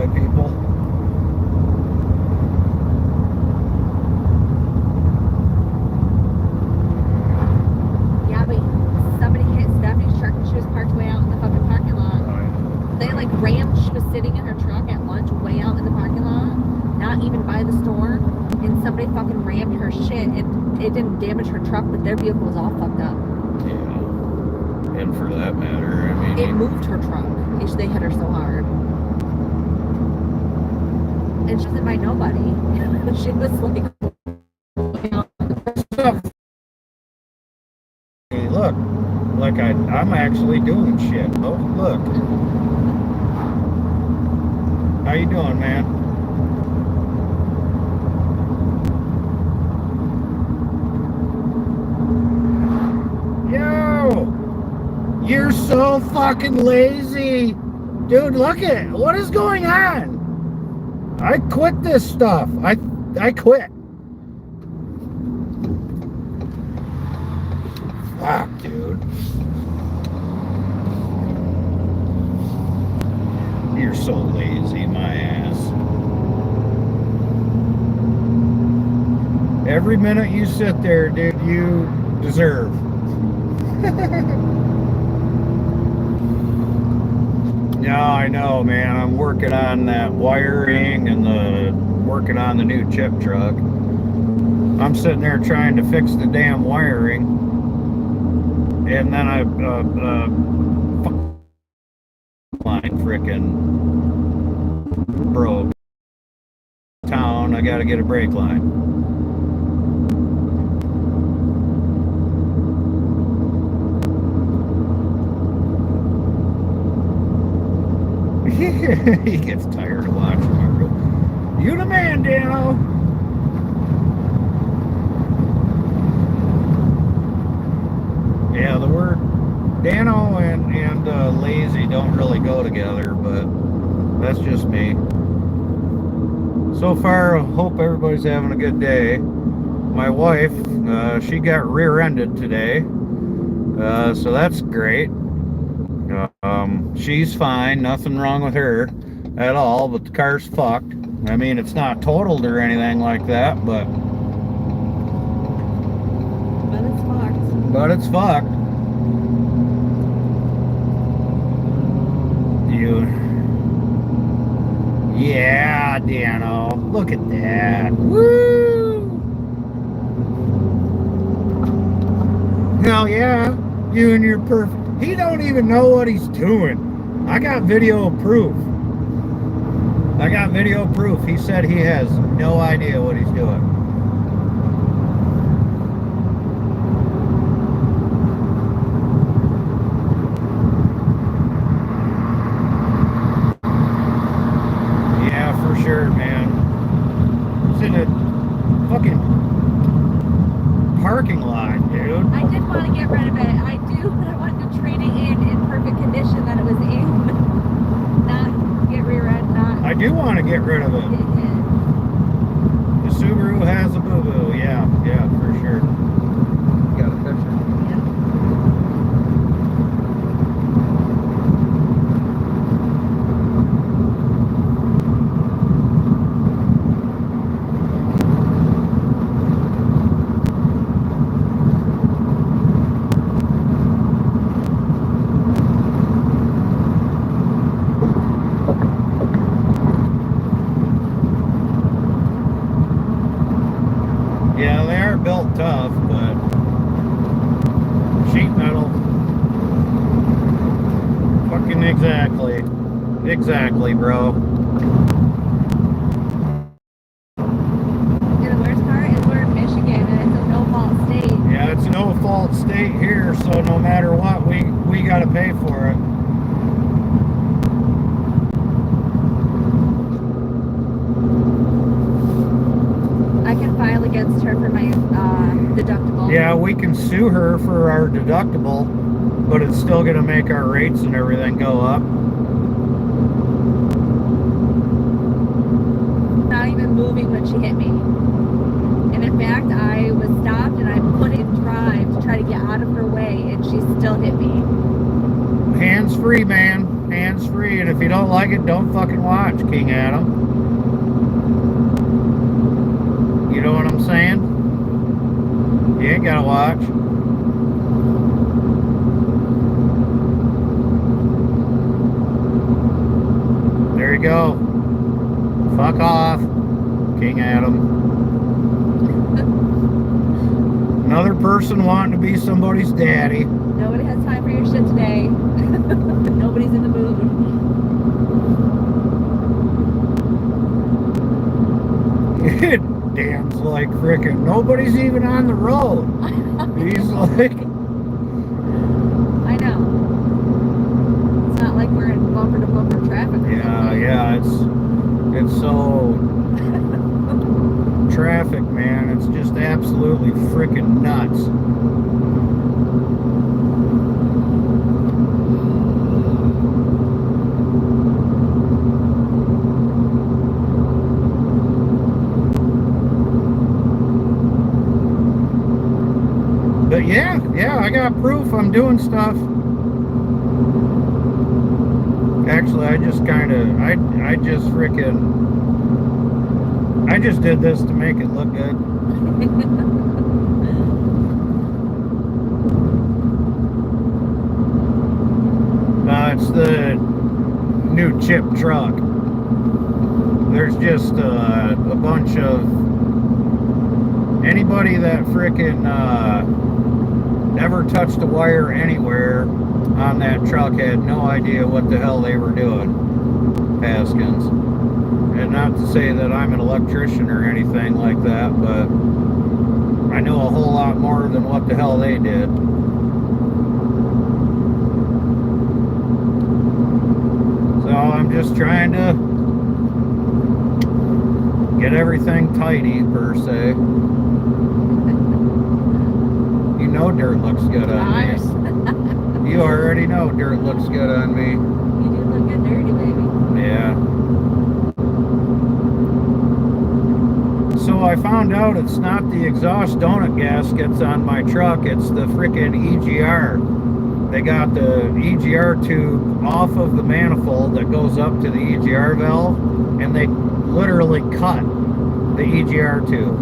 by people. Yeah, but somebody hit Stephanie's truck and she was parked way out in the fucking parking lot. They like rammed, she was sitting in her truck at lunch way out in the parking lot, not even by the store, and somebody fucking rammed her shit. It didn't damage her truck, but their vehicle was all fucked up. Yeah. And for that matter, I mean... It moved her truck. They hit her so hard. And she wasn't by nobody. She was like... Hey, look. Like I'm actually doing shit. Oh, look. How you doing, man? Yo! You're so fucking lazy. Dude, look at it. What is going on? I quit this stuff. I quit. Fuck, dude. You're so lazy, my ass. Every minute you sit there, dude, you deserve. Yeah, I know, man. I'm working on that wiring and working on the new chip truck. I'm sitting there trying to fix the damn wiring, and then line frickin' broke. Town, I gotta get a brake line. He gets tired of watching me. You the man, Dano. Yeah, the word Dano and lazy don't really go together, but that's just me. So far, I hope everybody's having a good day. My wife, she got rear-ended today, so that's great. She's fine, nothing wrong with her at all, but the car's fucked. I mean, it's not totaled or anything like that, but it's fucked. But it's fucked. Yeah, Dano. Look at that. Woo! Hell yeah. You and your perfect. He don't even know what he's doing. I got video proof. He said he has no idea what he's doing. Yeah, for sure, man. It's in a fucking parking lot, dude. I did want to get rid of it. I do, but I wanted to trade it in perfect condition that it was in. Not get rear-end, not... I do want to get rid of it. The Subaru has a boo-boo. Yeah, for sure. Got a picture. Yeah. Yeah, they are built tough, but sheet metal. Fucking exactly. Exactly, bro. And the worst part is we're in Michigan and it's a no-fault state. Yeah, it's a no-fault state here, so no matter what, we got to pay for it. I can file against her for my deductible. Yeah, we can sue her for our deductible, but it's still going to make our rates and everything go up. Not even moving when she hit me. And in fact, I was stopped and I put it in drive to try to get out of her way, and she still hit me. Hands free, man. hands free, and if you don't like it, don't fucking watch, King Adam. You know what I'm saying? You ain't gotta watch. There you go. Fuck off, King Adam. Another person wanting to be somebody's daddy. Nobody has time for your shit today. Nobody's in the mood. Dan's like frickin' nobody's even on the road. He's like, I know. It's not like we're in bumper to bumper traffic. yeah, it's so traffic, man. It's just absolutely frickin' nuts. But yeah, I got proof I'm doing stuff. Actually, I just did this to make it look good. It's the new chip truck. There's just a bunch of anybody that frickin' never touched a wire anywhere on that truck had no idea what the hell they were doing. Haskins. And not to say that I'm an electrician or anything like that, but I know a whole lot more than what the hell they did. So I'm just trying to get everything tidy, per se. You know dirt looks good on me. You already know dirt looks good on me. You do look good dirty, baby. Yeah. So I found out it's not the exhaust donut gaskets on my truck, it's the frickin' EGR. They got the EGR tube off of the manifold that goes up to the EGR valve, and they literally cut the EGR tube.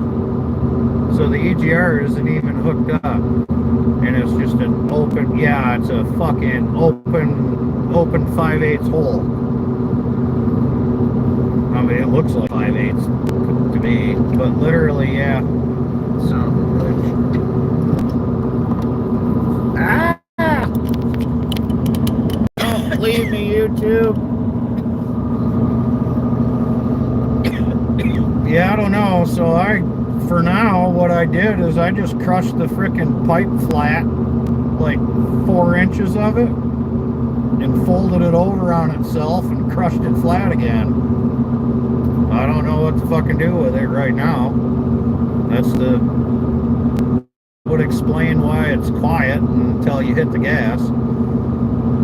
So the EGR isn't even hooked up, and it's just an open, yeah, it's a fucking open 5/8 hole. I mean, it looks like 5/8 to me, but literally, yeah. So, ah! Don't leave me, YouTube. Yeah, I don't know. So for now, what I did is I just crushed the frickin' pipe flat, like 4 inches of it, and folded it over on itself and crushed it flat again. I don't know what to fucking do with it right now. Would explain why it's quiet until you hit the gas.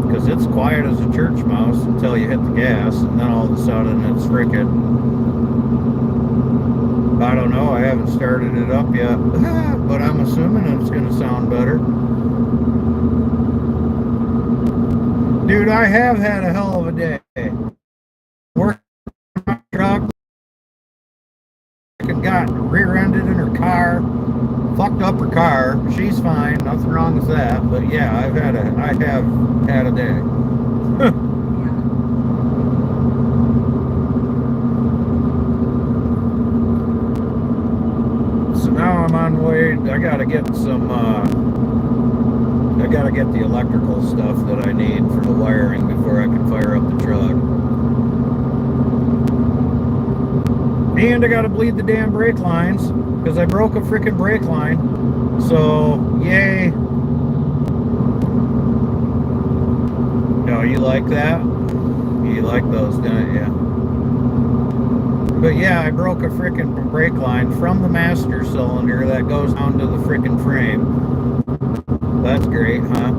Because it's quiet as a church mouse until you hit the gas, and then all of a sudden it's frickin', I don't know, I haven't started it up yet, but I'm assuming it's going to sound better. Dude, I have had a hell of a day. Working on my truck, got rear-ended in her car, fucked up her car. She's fine, nothing wrong with that, but yeah, I have had a day. Now I'm on the way. I gotta get the electrical stuff that I need for the wiring before I can fire up the truck. And I gotta bleed the damn brake lines because I broke a freaking brake line. So yay. Oh, you like that? You like those, don't you? But yeah, I broke a frickin' brake line from the master cylinder that goes down to the frickin' frame. That's great, huh?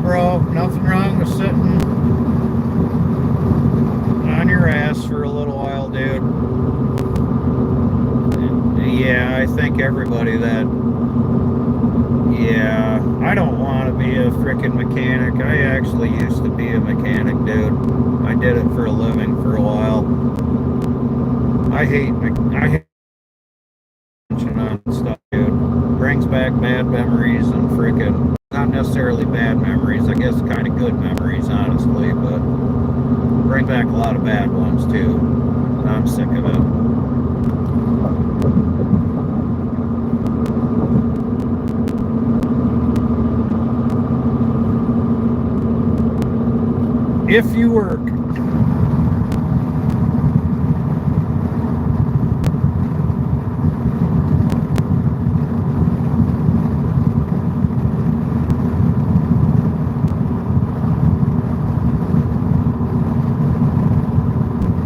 bro. Nothing wrong with sitting on your ass for a little while, dude. Yeah, I think everybody that... Yeah, I don't want to be a freaking mechanic. I actually used to be a mechanic, dude. I did it for a living for a while. I hate on stuff, dude. Brings back bad memories and freaking, not necessarily bad memories, I guess kind of good memories, honestly, but bring back a lot of bad ones too. I'm sick of it. If you work.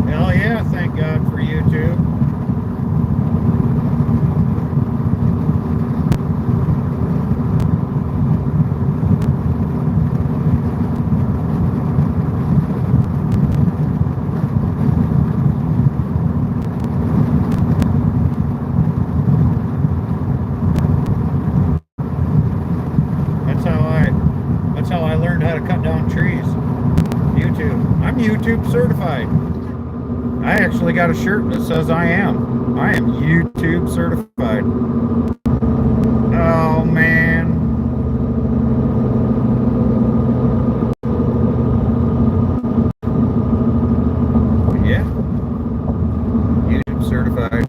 Hell yeah, thank God for YouTube. That's how I learned how to cut down trees. YouTube. I'm YouTube certified. I actually got a shirt that says I am YouTube certified. Oh man. Yeah. YouTube certified.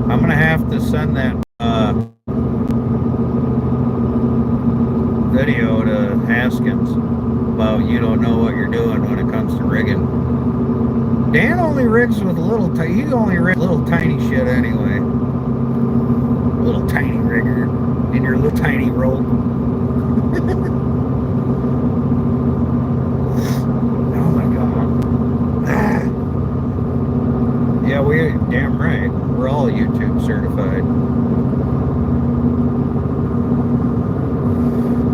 I'm gonna have to send that video to Haskins about you don't know what you're doing when it comes to rigging. Dan only rigs with he only rigs little tiny shit anyway. Little tiny rigger in your little tiny rope. Oh my god. Yeah, we're damn right. We're all YouTube certified.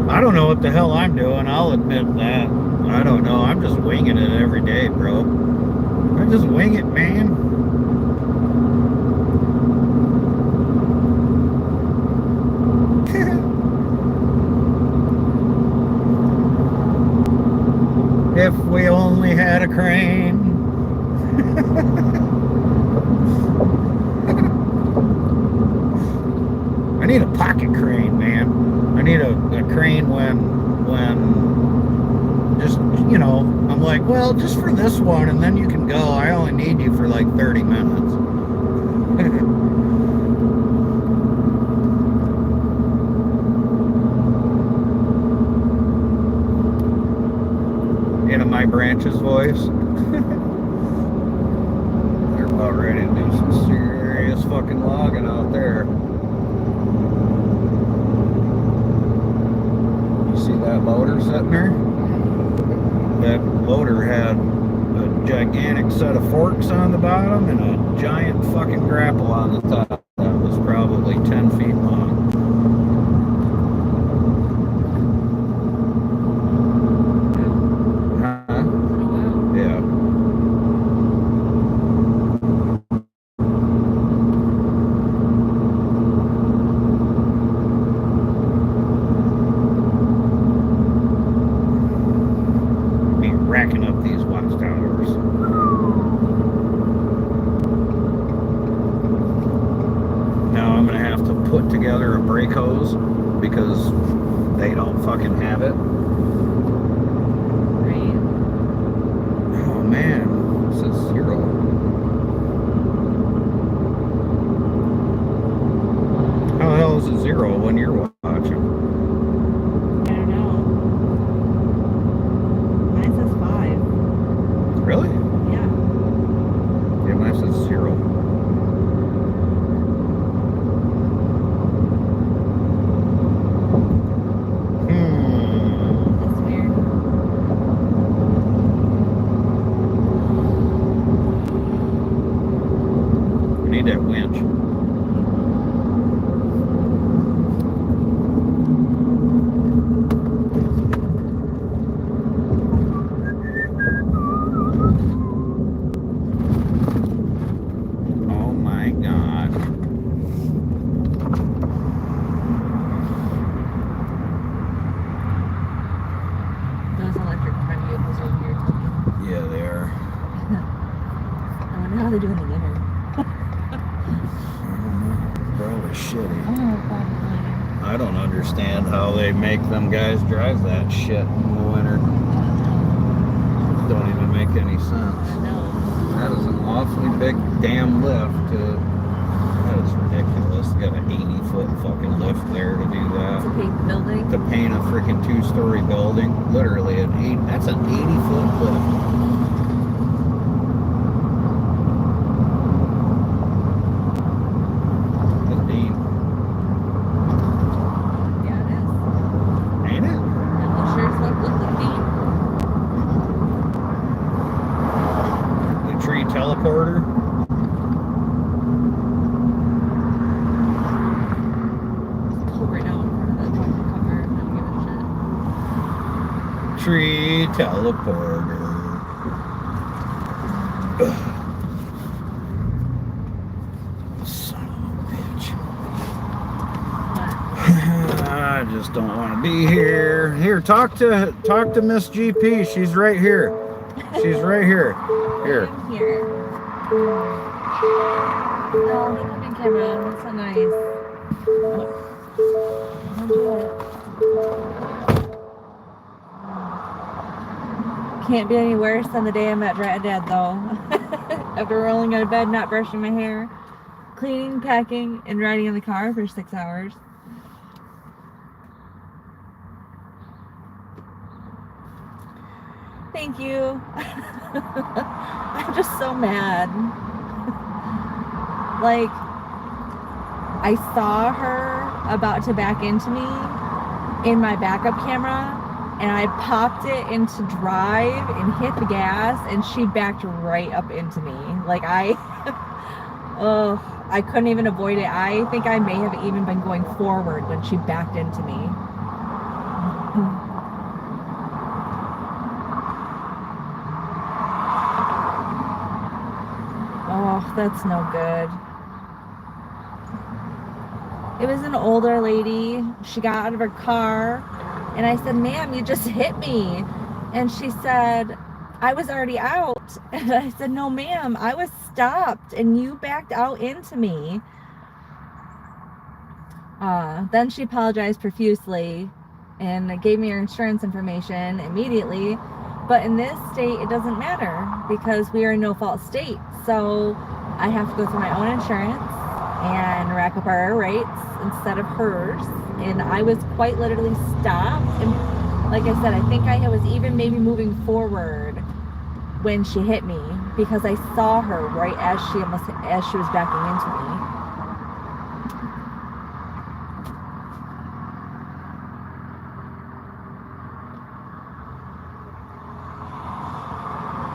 I don't know what the hell I'm doing, I'll admit that. I don't know, I'm just winging it every day, bro. I just wing it, man. If we only had a crane. I need a pocket crane, man. I need a crane when just, you know, I'm like, well, just for this one, and then you can go. I only need you for like 30 minutes. In my branch's voice. They're about ready to do some serious fucking logging out there. You see that loader sitting there? That loader had a gigantic set of forks on the bottom and a giant fucking grapple on the top that was probably 10 feet long. Huh? Yeah. Racking up these watchtowers. Now I'm gonna have to put together a brake hose because they don't fucking have it. Right. Oh man, this is 0. How the hell is it 0 when you're watching? I don't know. Mine says 5. Really? Yeah. Yeah, mine says 0. That's weird. We need that winch. probably. I don't understand how they make them guys drive that shit in the winter. Don't even make any sense. No. That is an awfully big damn lift. That is ridiculous. Got an 80-foot fucking lift there to do that. To paint the building. To paint a freaking 2-story building. Literally that's an 80-foot lift. That's deep. Yeah, it is. Ain't it? It sure as fuck looks like The tree teleporter. right now in front of that truck cover. I don't give a Tree teleporter. Son of a bitch. shit. I just don't want to be here. Here, talk to Miss GP. She's right here. She's right here. Here. I'm here. No, look at the camera. That's so nice. Don't do it. Can't be any worse than the day I met Brett and Dad, though. After rolling out of bed, not brushing my hair, cleaning, packing, and riding in the car for 6 hours. Thank you. I'm just so mad. Like, I saw her about to back into me in my backup camera, and I popped it into drive and hit the gas, and she backed right up into me. Like, I couldn't even avoid it. I think I may have even been going forward when she backed into me. Oh, that's no good. It was an older lady. She got out of her car, and I said, "Ma'am, you just hit me." And she said, "I was already out." And I said, "No, ma'am, I was stopped, and you backed out into me." Then she apologized profusely and gave me her insurance information immediately. But in this state, it doesn't matter because we are in no-fault state. So I have to go through my own insurance and rack up our rates instead of hers. And I was quite literally stopped. And like I said, I think I was even maybe moving forward when she hit me because I saw her right as she was backing into me.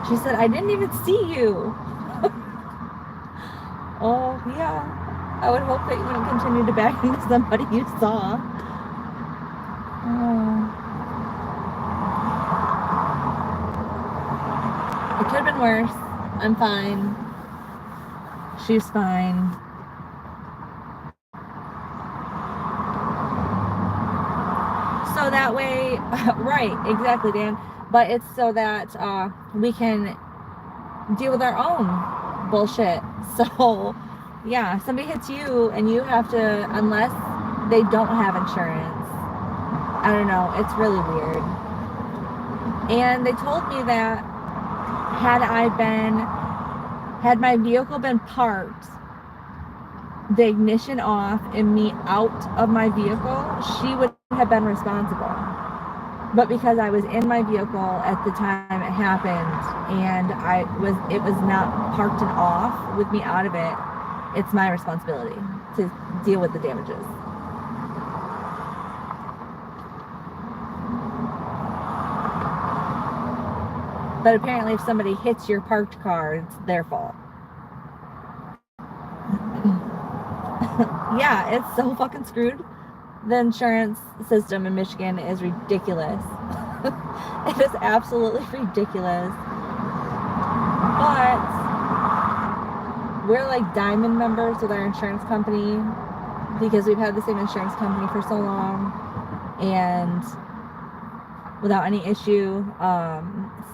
She said, "I didn't even see you." Oh, yeah. I would hope that you wouldn't continue to back into somebody you saw. It could have been worse. I'm fine. She's fine. So that way, right, exactly, Dan. But it's so that we can deal with our own bullshit. So, yeah, somebody hits you and you have to, unless they don't have insurance, I don't know, it's really weird. And they told me that had my vehicle been parked, the ignition off and me out of my vehicle, she would have been responsible. But because I was in my vehicle at the time it happened and it was not parked and off with me out of it, it's my responsibility to deal with the damages. But apparently if somebody hits your parked car, it's their fault. Yeah, it's so fucking screwed. The insurance system in Michigan is ridiculous. It is absolutely ridiculous. But we're like diamond members with our insurance company because we've had the same insurance company for so long and without any issue.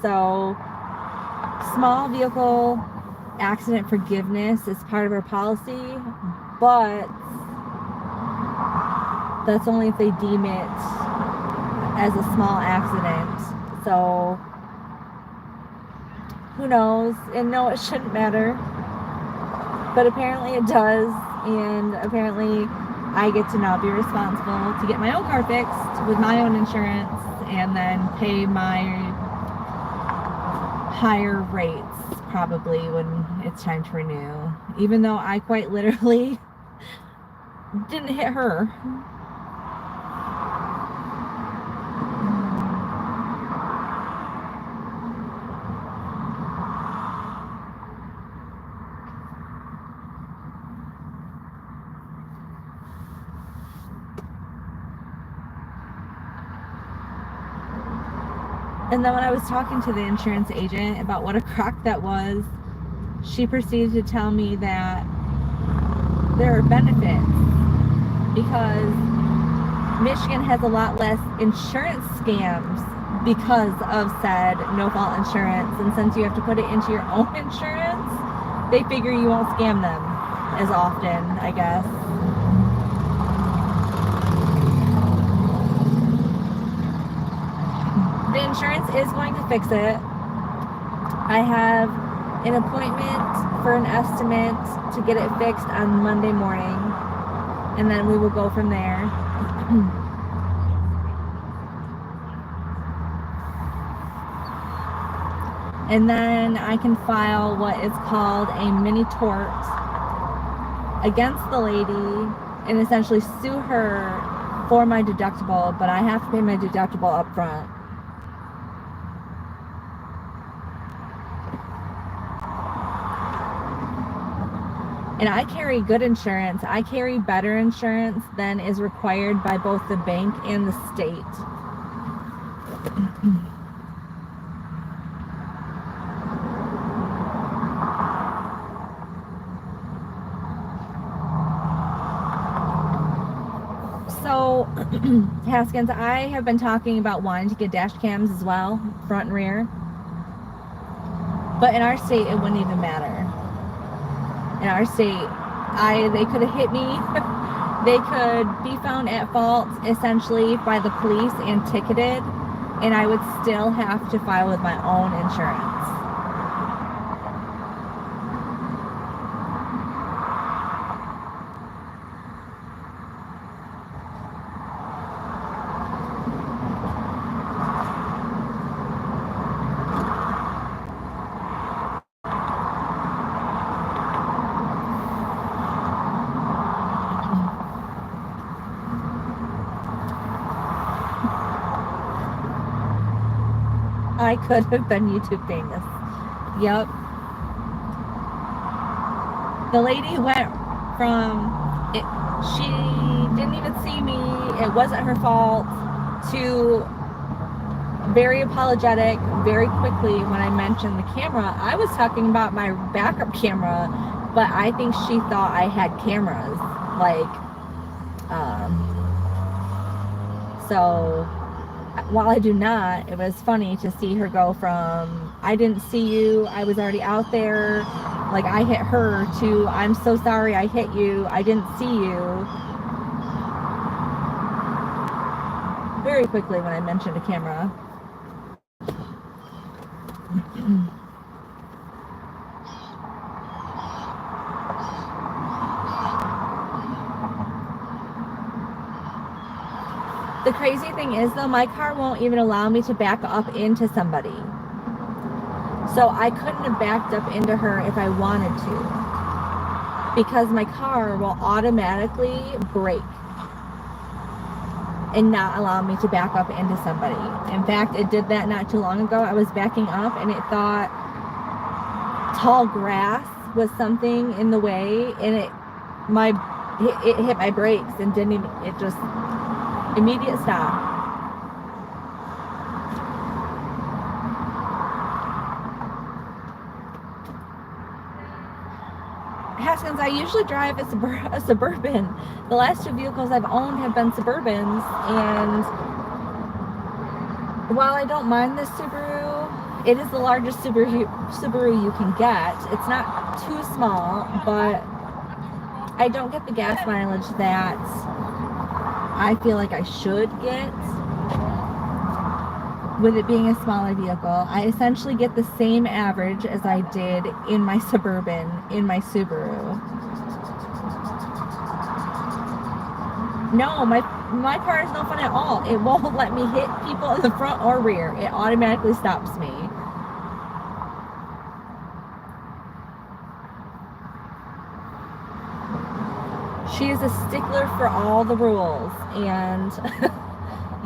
So small vehicle accident forgiveness is part of our policy, but that's only if they deem it as a small accident. So who knows? And no, it shouldn't matter. But apparently it does. And apparently I get to now be responsible to get my own car fixed with my own insurance and then pay my higher rates probably when it's time to renew. Even though I quite literally didn't hit her. And then when I was talking to the insurance agent about what a crock that was, she proceeded to tell me that there are benefits because Michigan has a lot less insurance scams because of said no-fault insurance. And since you have to put it into your own insurance, they figure you won't scam them as often, I guess. The insurance is going to fix it. I have an appointment for an estimate to get it fixed on Monday morning, and then we will go from there. And then I can file what is called a mini tort against the lady and essentially sue her for my deductible, but I have to pay my deductible up front. And I carry good insurance. I carry better insurance than is required by both the bank and the state. So, Haskins, I have been talking about wanting to get dash cams as well, front and rear. But in our state, it wouldn't even matter. In our state, they could have hit me. They could be found at fault essentially by the police and ticketed, and I would still have to file with my own insurance. I could have been YouTube famous. Yep. The lady went from, she didn't even see me, it wasn't her fault, to very apologetic very quickly when I mentioned the camera. I was talking about my backup camera, but I think she thought I had cameras. So while I do not, it was funny to see her go from, I didn't see you, I was already out there, like I hit her, to, I'm so sorry I hit you, I didn't see you. Very quickly when I mentioned a camera. The crazy thing is though, my car won't even allow me to back up into somebody. So I couldn't have backed up into her if I wanted to, because my car will automatically brake and not allow me to back up into somebody. In fact, it did that not too long ago. I was backing up and it thought tall grass was something in the way, and it hit my brakes and didn't even, it just immediate stop. Haskins, I usually drive a Suburban. The last two vehicles I've owned have been Suburbans, and while I don't mind this Subaru, it is the largest Subaru you can get. It's not too small, but I don't get the gas mileage that I feel like I should get with it being a smaller vehicle. I essentially get the same average as I did in my Suburban, in my Subaru. No, my car is no fun at all. It won't let me hit people in the front or rear. It automatically stops me. She is a stickler for all the rules and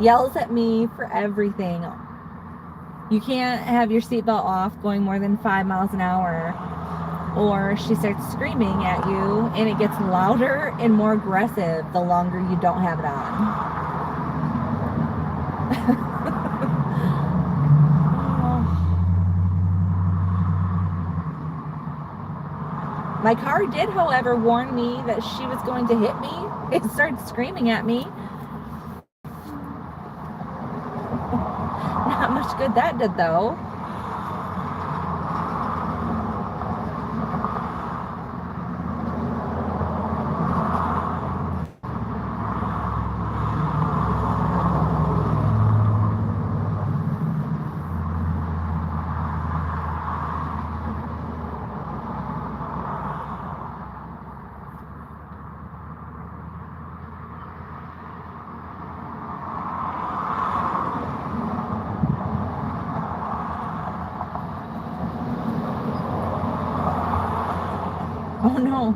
yells at me for everything. You can't have your seatbelt off going more than 5 miles an hour, or she starts screaming at you, and it gets louder and more aggressive the longer you don't have it on. My car did, however, warn me that she was going to hit me. It started screaming at me. Not much good that did, though. Oh no.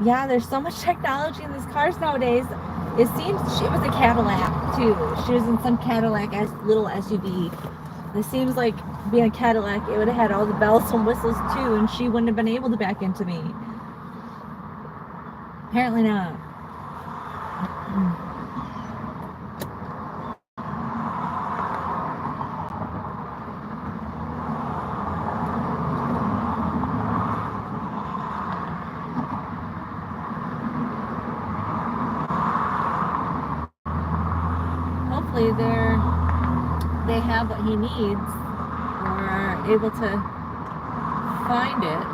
Yeah, there's so much technology in these cars nowadays. It seems she was a Cadillac too. She was in some Cadillac little SUV. It seems like being a Cadillac, it would have had all the bells and whistles too, and she wouldn't have been able to back into me. Apparently not. Hopefully they have what he needs, or are able to find it.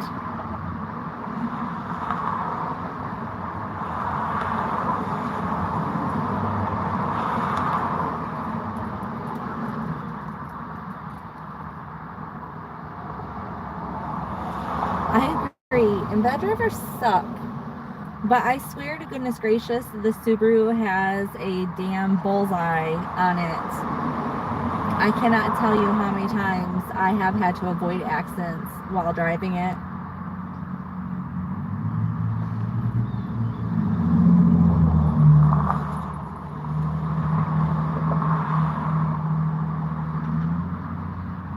I agree, and bad drivers suck. But I swear to goodness gracious, the Subaru has a damn bullseye on it. I cannot tell you how many times I have had to avoid accidents while driving it.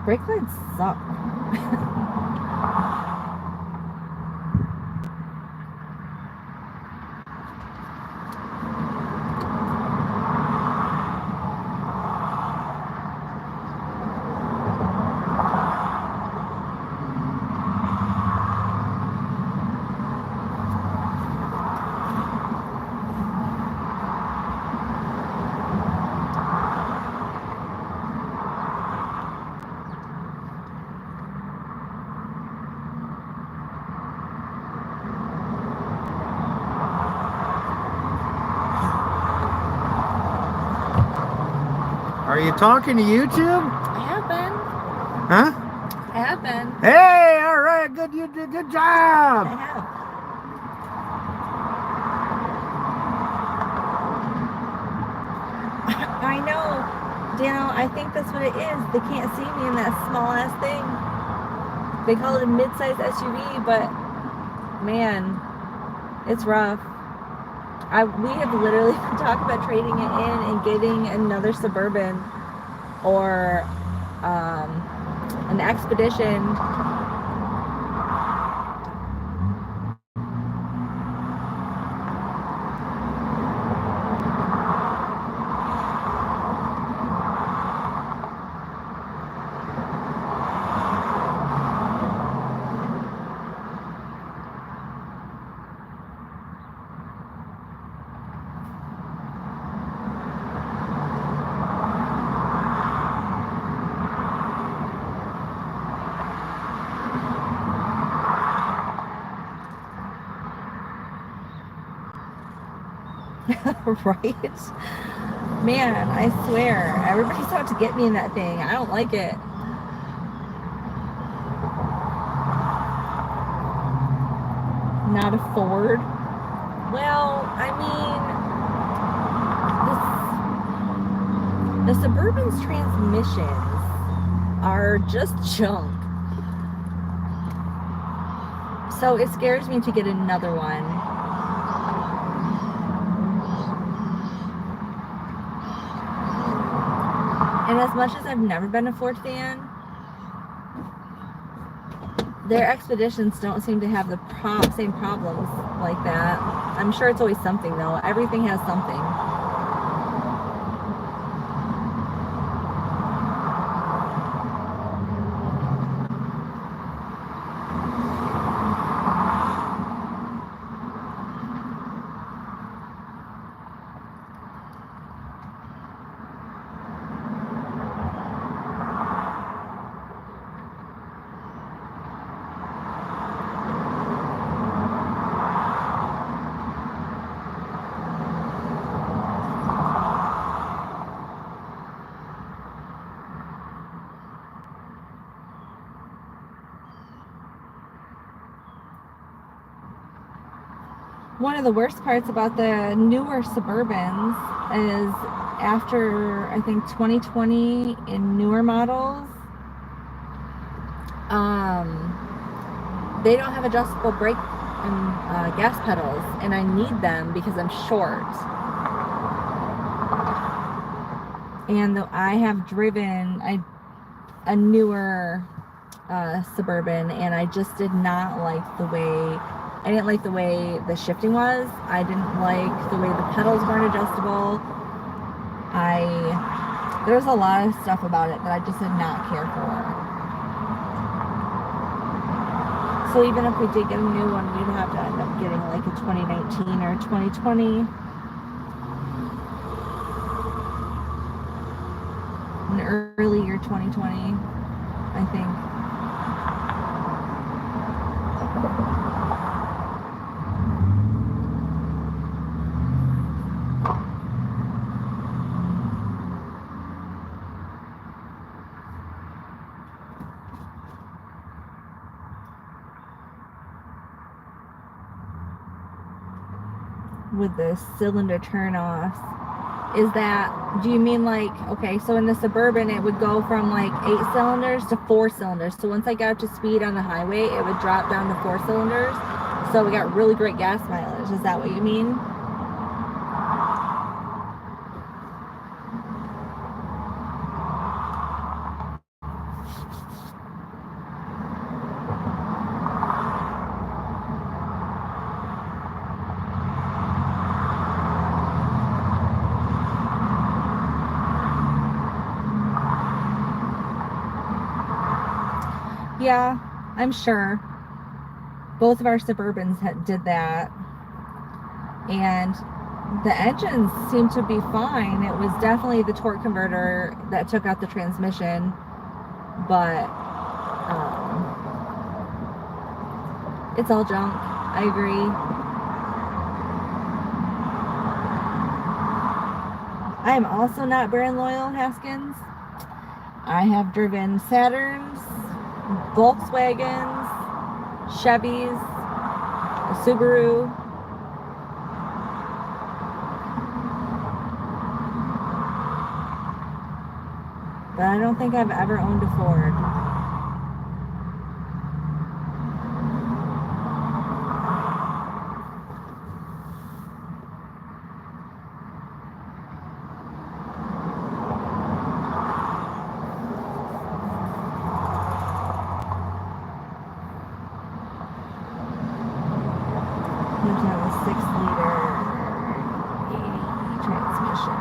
Brake lights suck. Are you talking to YouTube? I have been. Huh? I have been. Hey, all right, good. You did good job. I have. I know, Daniel. I think that's what it is. They can't see me in that small ass thing. They call it a mid-sized SUV, but man, it's rough. We have literally been talking about trading it in and getting another Suburban or an Expedition. Right? Man, I swear, everybody's out to get me in that thing. I don't like it. Not a Ford. Well, I mean, the Suburban's transmissions are just junk. So it scares me to get another one. And as much as I've never been a Ford fan, their Expeditions don't seem to have the same problems like that. I'm sure it's always something though. Everything has something. One of the worst parts about the newer Suburbans is after, I think, 2020 in newer models, they don't have adjustable brake and gas pedals, and I need them because I'm short. And I have driven a newer Suburban, and I just did not like the way, I didn't like the way the shifting was. I didn't like the way the pedals weren't adjustable. There was a lot of stuff about it that I just did not care for. So even if we did get a new one, we'd have to end up getting like a 2019 or 2020. An earlier 2020, I think. With the cylinder turn-offs, is that, do you mean like, okay, so in the Suburban it would go from like 8 cylinders to 4 cylinders, so once I got up to speed on the highway it would drop down to 4 cylinders, so we got really great gas mileage? Is that what you mean? Yeah, I'm sure. Both of our Suburbans did that. And the engines seemed to be fine. It was definitely the torque converter that took out the transmission. But it's all junk. I agree. I am also not brand loyal, Haskins. I have driven Saturns, Volkswagens, Chevys, a Subaru. But I don't think I've ever owned a Ford. You have to have a 6-liter 80 transmission.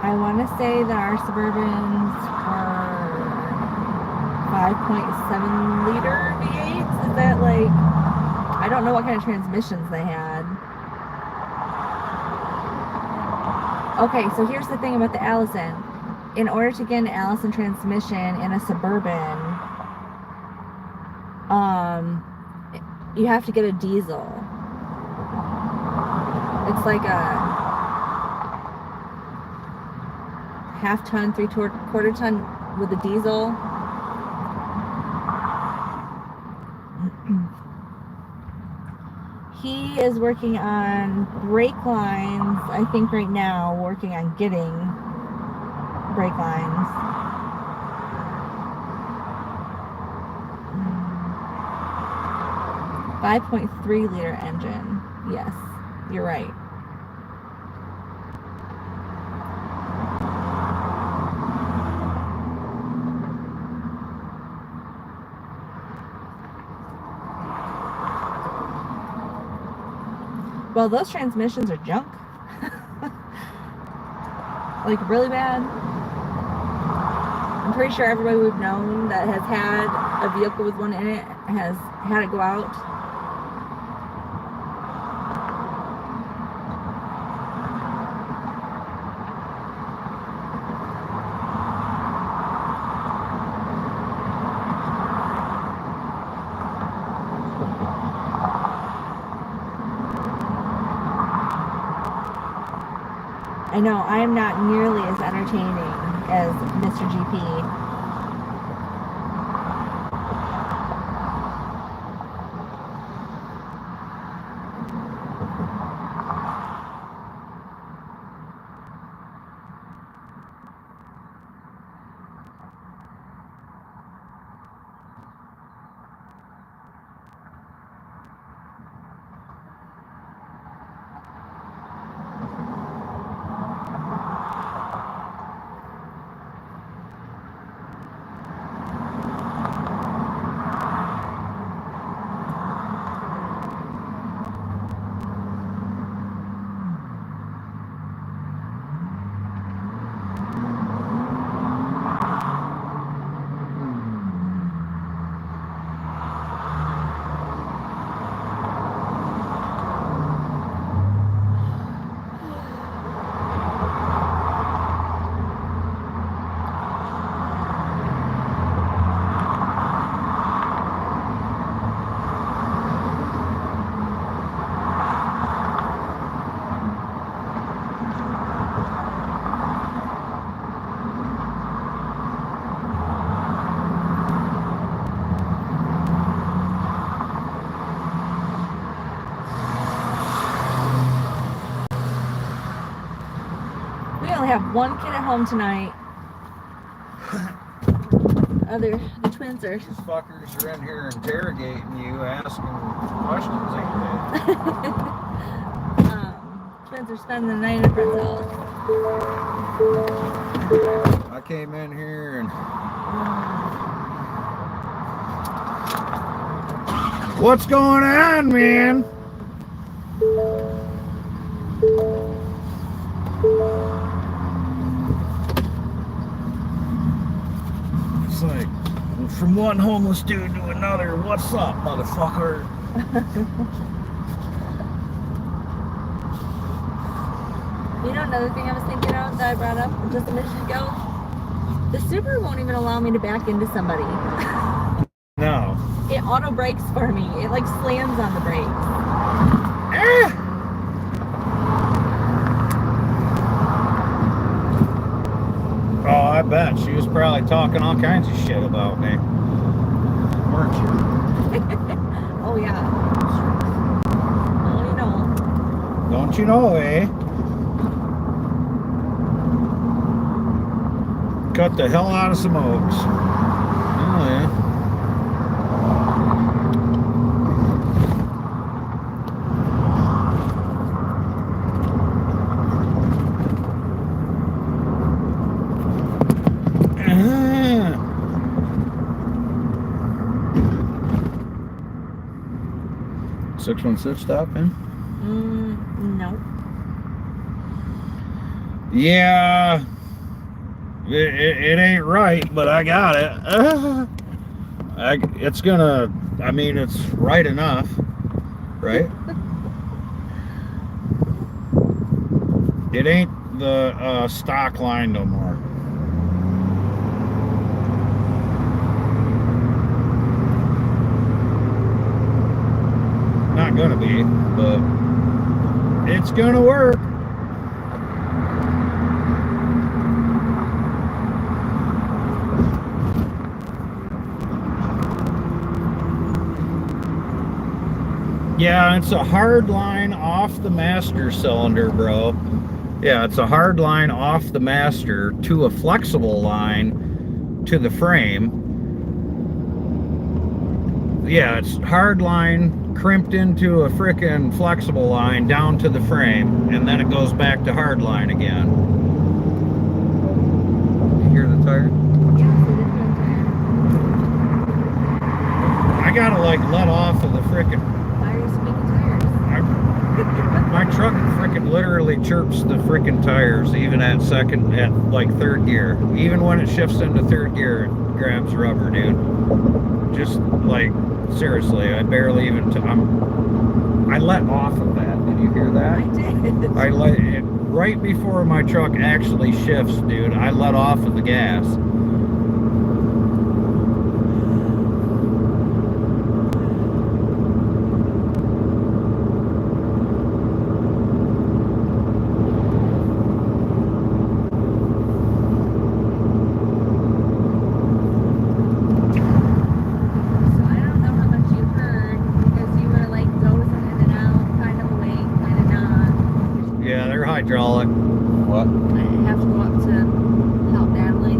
I want to say that our Suburbans were 5.7 liter V8s. Is that like, I I don't know what kind of transmissions they had. Okay, so here's the thing about the Allison. In order to get an Allison transmission in a Suburban, you have to get a diesel. It's like a half-ton, three-quarter ton with a diesel. He is working on brake lines, I think right now, working on getting brake lines. 5.3 liter engine. Yes, you're right. Well, those transmissions are junk. Like, really bad. I'm pretty sure everybody we've known that has had a vehicle with one in it has had it go out. I know, I am not nearly as entertaining as Mr. GP. Have one kid at home tonight. The twins are. These fuckers are in here interrogating you, asking questions. Twins are spending the night at Fred's house. I came in here and. What's going on, man? Like, from one homeless dude to another, what's up, motherfucker? You know another thing I was thinking of that I brought up just a minute ago? The Subaru won't even allow me to back into somebody. No. It auto brakes for me. It like slams on the brakes. Oh, I bet. She was probably talking all kinds of shit about me. Weren't you? Oh, yeah. Oh, you know. Don't you know, eh? Cut the hell out of some oaks. Oh, yeah. Uh-huh. 616 stop in? No. Yeah. It ain't right, but I got it. It's gonna, I mean, it's right enough. right? It ain't the stock line no more. Not gonna be, but it's gonna work. Yeah, it's a hard line off the master cylinder, bro. Yeah, it's a hard line off the master to a flexible line to the frame. Yeah, it's hard line crimped into a frickin' flexible line down to the frame, and then it goes back to hard line again. You hear the tire? Yeah, so this one's I gotta like let off of the frickin'. why are you squeaky tires? My truck frickin' literally chirps the frickin' tires even at like third gear. Even when it shifts into third gear, it grabs rubber, dude. Just like, seriously, I barely even, I let off of that. Did you hear that? I did. I let it, right before my truck actually shifts, dude, I let off of the gas. So I don't know how much you heard because you were like dozing in and out, kind of awake, kind of not. Yeah, they're hydraulic. What? I have to go up to help Natalie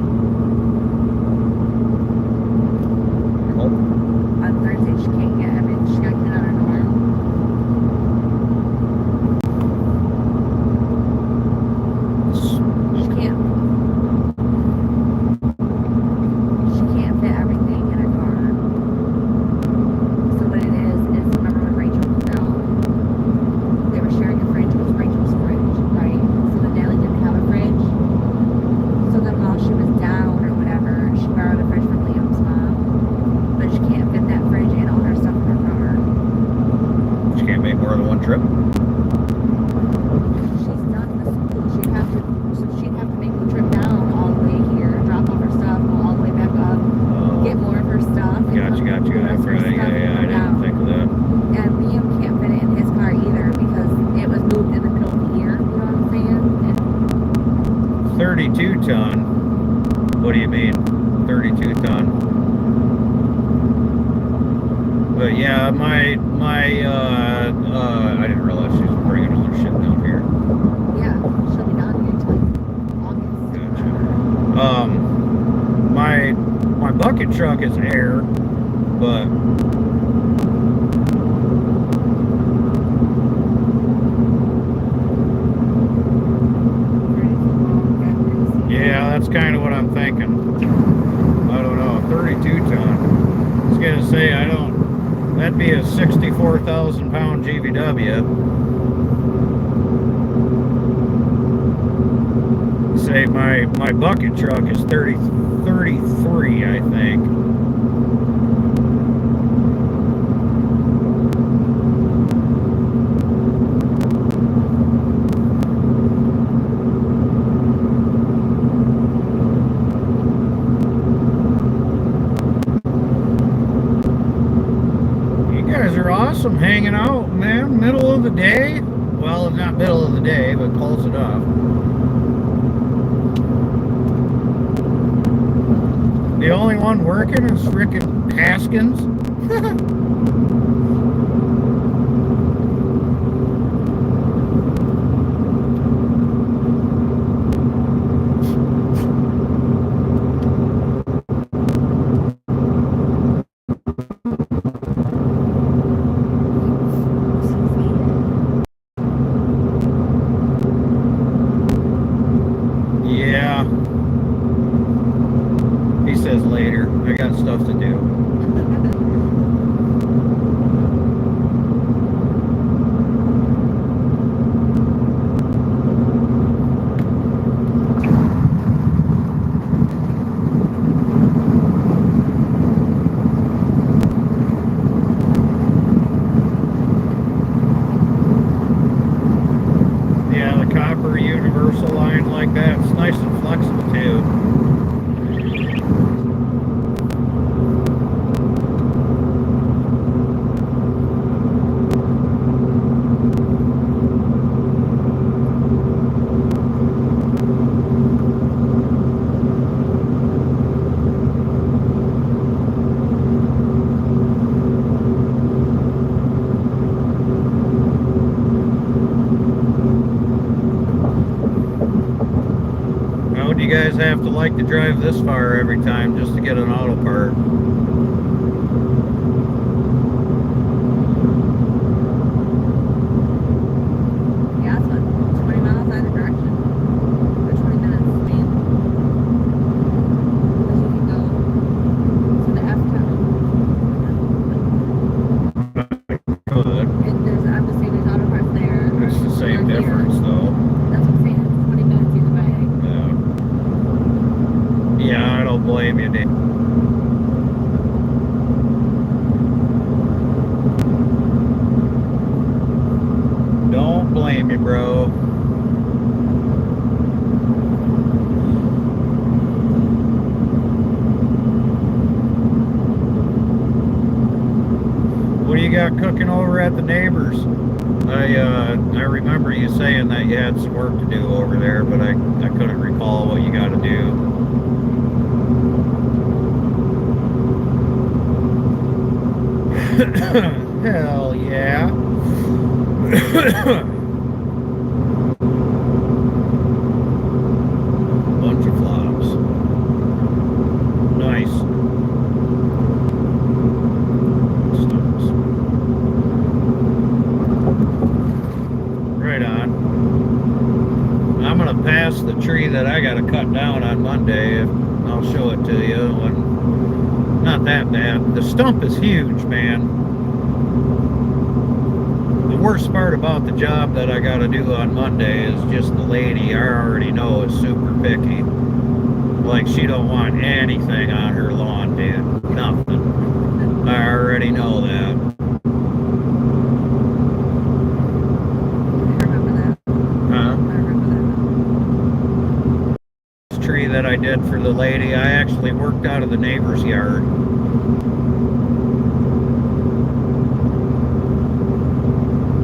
on Thursday. She can't get, I mean, she got to get on her door. She can't fit everything in her car. So what it is remember when Rachel moved out, they were sharing a fridge. It was Rachel's fridge, right? So then Natalie didn't have a fridge. So then while she was down or whatever, she borrowed a fridge from Liam's mom. But she can't fit that fridge and all her stuff in her car. She can't make more than one trip. She's done the school. She'd have to make the trip down all the way here, drop off her stuff, go all the way back up, get more of her stuff. and Gotcha. come- the rest of her Yeah, stuff I and come didn't down. think of that. And Liam can't fit it in his car either because it was moved in the middle of the year. You know what I'm saying? And 32 ton. What do you mean? 32 ton. But yeah, I didn't realize she was bringing all her shit down here. yeah, she'll be down here until August. Gotcha. My bucket truck is air, but yeah, that's kind of what I'm thinking. I don't know, 32 ton. I was gonna say that'd be a 64,000 pound GVW. Say my bucket truck is 33, I think. You guys are awesome hanging out, man. Middle of the day. Well, it's not middle of the day, but close enough. The only one working is frickin' Haskins. Yeah. He says later. I got stuff to do. a universal line like that. It's nice and flexible too. You guys have to like to drive this far every time just to get an auto part. Yeah, it's what, 20 miles either direction. Or 20 minutes, I mean. Because you can go to the F town. Good. And there's, I'm just saying, there's auto parts there. It's the same or here. difference though. That's what I'm saying, it's 20 minutes either way. Yeah, I don't blame you, Dave. Don't blame you, bro. What do you got cooking over at the neighbors? I remember you saying that you had some work to do over there, but I couldn't recall what you got to do. Hell yeah. Bunch of flops. Nice. Stumps. Right on. I'm gonna pass the tree that I gotta cut down on Monday. I'll show it to you when. Not that bad. The stump is huge, man. The worst part about the job that I gotta do on Monday is just the lady I already know is super picky. Like, she don't want anything on her lawn, dude. Nothing. I already know that. I remember that. Huh? I remember that. This tree that I did for the lady, I actually worked out of the neighbor's yard.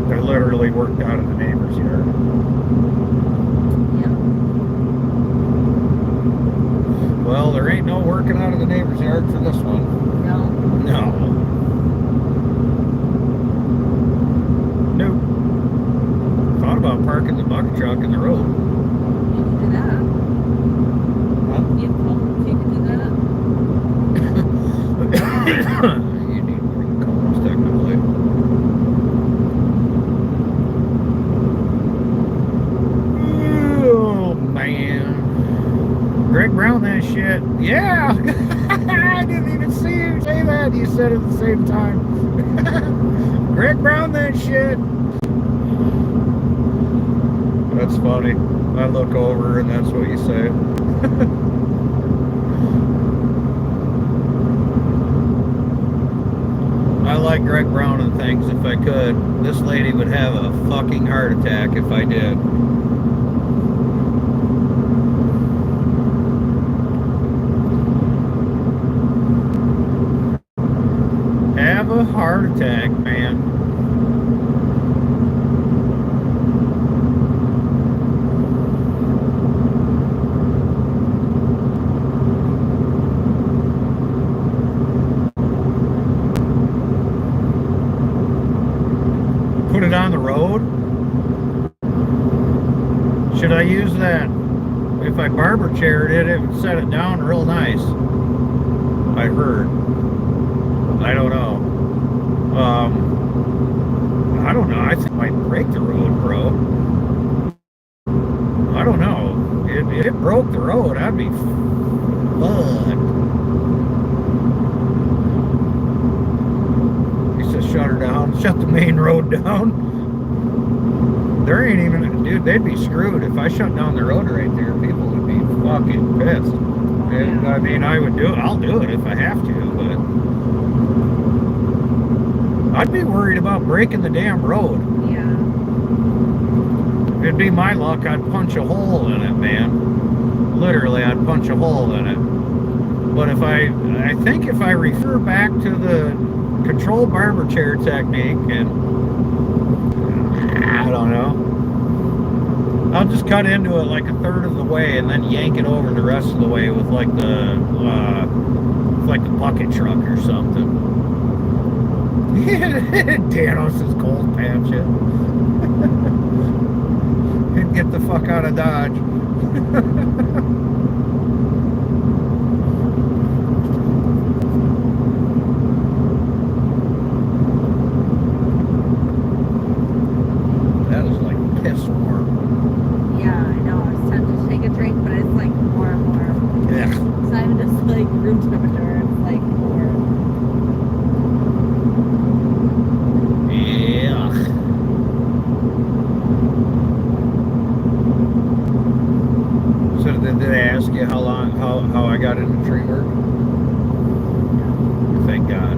I literally worked out of the neighbor's yard. Yeah. Well, there ain't no working out of the neighbor's yard for this one. No. No. Nope. Thought about parking the bucket truck in the road. You can do that. Huh? You can do that. You need green cones, technically. Oh, man. Greg Brown, that shit. Yeah. I didn't even see you say that. You said it at the same time. Greg Brown, that shit. That's funny. I look over and that's what you say. I like Greg Brown and things if I could. This lady would have a fucking heart attack if I did. Have a heart attack, man. Put it on the road? Should I use that? If I barber chaired it, it would set it down real nice. I heard. I don't know. I don't know. I think it might break the road, bro. I don't know. If it broke the road, I'd be fucked. He says shut her down. Shut the main road down. There ain't even, dude, they'd be screwed. If I shut down the road right there, people would be fucking pissed. And, I mean, I would do it. I'll do it if I have to, but I'd be worried about breaking the damn road. Yeah. it'd be my luck, I'd punch a hole in it, man. Literally, I'd punch a hole in it. But I think if I refer back to the control barber chair technique, and I don't know, I'll just cut into it like a third of the way and then yank it over the rest of the way with like the bucket truck or something. Danos is cold patch it. And get the fuck out of Dodge. That is like piss warm. Yeah, I know. I was tempted to take a drink, but it's like more and more. Yeah. It's not even just like room temperature. It's like more. Yeah. So did they ask you how I got into tree work? Thank God.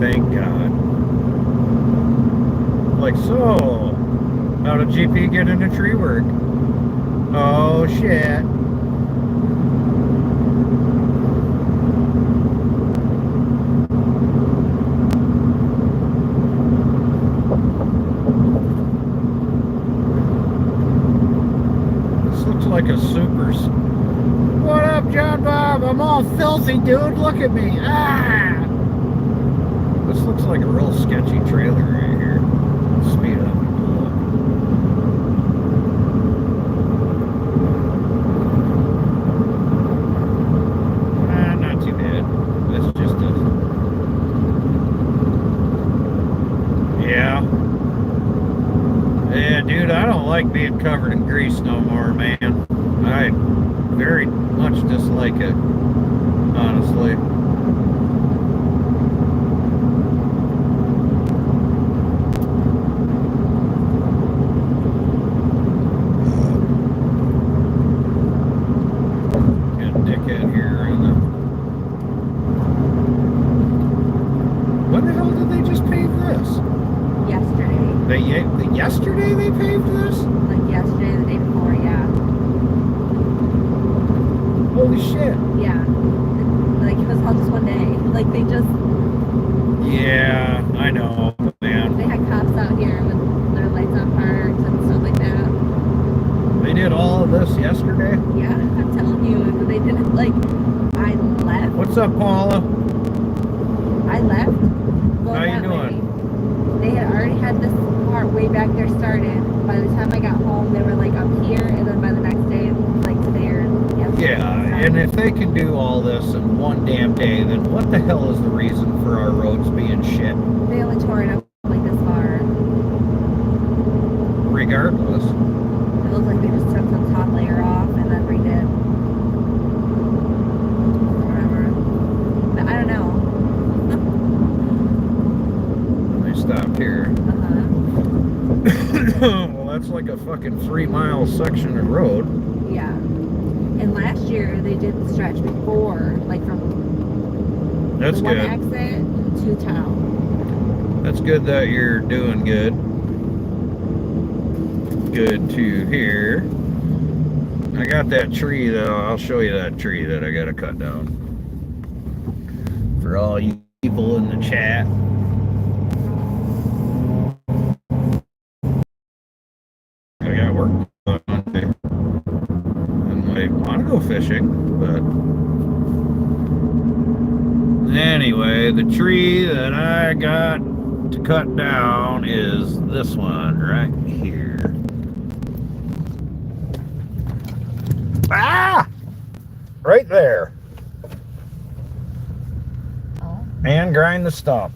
Thank God. Like, so, how did GP get into tree work? Oh, shit. This looks like a super... What up, John Bob? I'm all filthy, dude. Look at me. Ah! This looks like a real sketchy trailer right here. Speed up and pull up. Not too bad. That's just a... Yeah. Yeah, dude, I don't like being covered in grease no more, man. I very much dislike it, honestly. Yesterday they paved this? Like yesterday, the day before, yeah. Holy shit. Yeah. Like it was all just one day. Like they just... Yeah, I know, man. They had cops out here with their lights on parked and stuff like that. They did all of this yesterday? Yeah, I'm telling you. And they didn't, like, I left. What's up, Paula? I left. How you doing? They had already had this part way back there started. By the time I got home, they were like up here, and then by the next day, like there. Yeah, and if they can do all this in one damn day, then what the hell is the reason for our roads being shit? They only tore it up like this far. Regardless. It looked like they just took some top layer off and then redid. Whatever. But I don't know. Stop here. Uh-huh. Well, that's like a fucking 3-mile section of road. Yeah. And last year they did the stretch before, like from That's the good. one exit to town. That's good that you're doing good. Good to hear. I got that tree though. I'll show you that tree that I gotta cut down. For all you people in the chat. I got work on Monday. And I want to go fishing, but anyway, the tree that I got to cut down is this one right here. Ah! Right there. Oh. And grind the stump.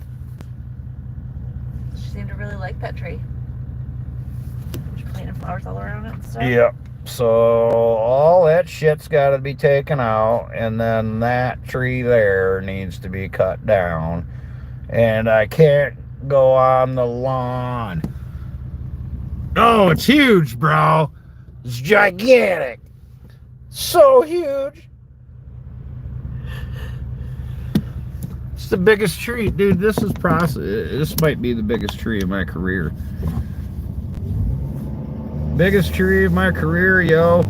She seemed to really like that tree. She planted flowers all around it and stuff. Yep. So all that shit's got to be taken out, and then that tree there needs to be cut down. And I can't go on the lawn. Oh, it's huge, bro. It's gigantic. So huge. the biggest tree, dude. This is This might be the biggest tree of my career. Biggest tree of my career, yo.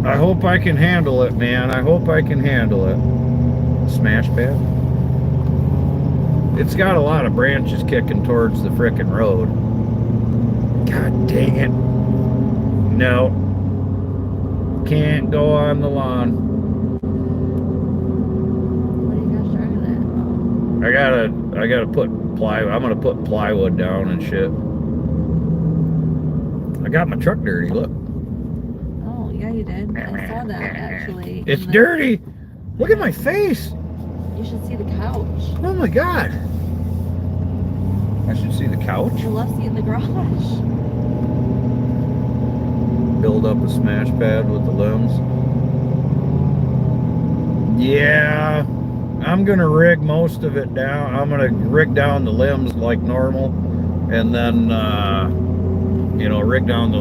I hope I can handle it, man. I hope I can handle it. Smash pad. It's got a lot of branches kicking towards the frickin' road. God dang it. No. Can't go on the lawn. What are you guys driving at? I gotta put plywood. I'm gonna put plywood down and shit. I got my truck dirty, look. Oh, yeah, you did. I saw that, actually. It's dirty. Look at my face. You should see the couch. Oh my God. I should see the couch. I love seeing the garage. Build up a smash pad with the limbs. Yeah, I'm gonna rig most of it down. I'm gonna rig down the limbs like normal, and then you know, rig down the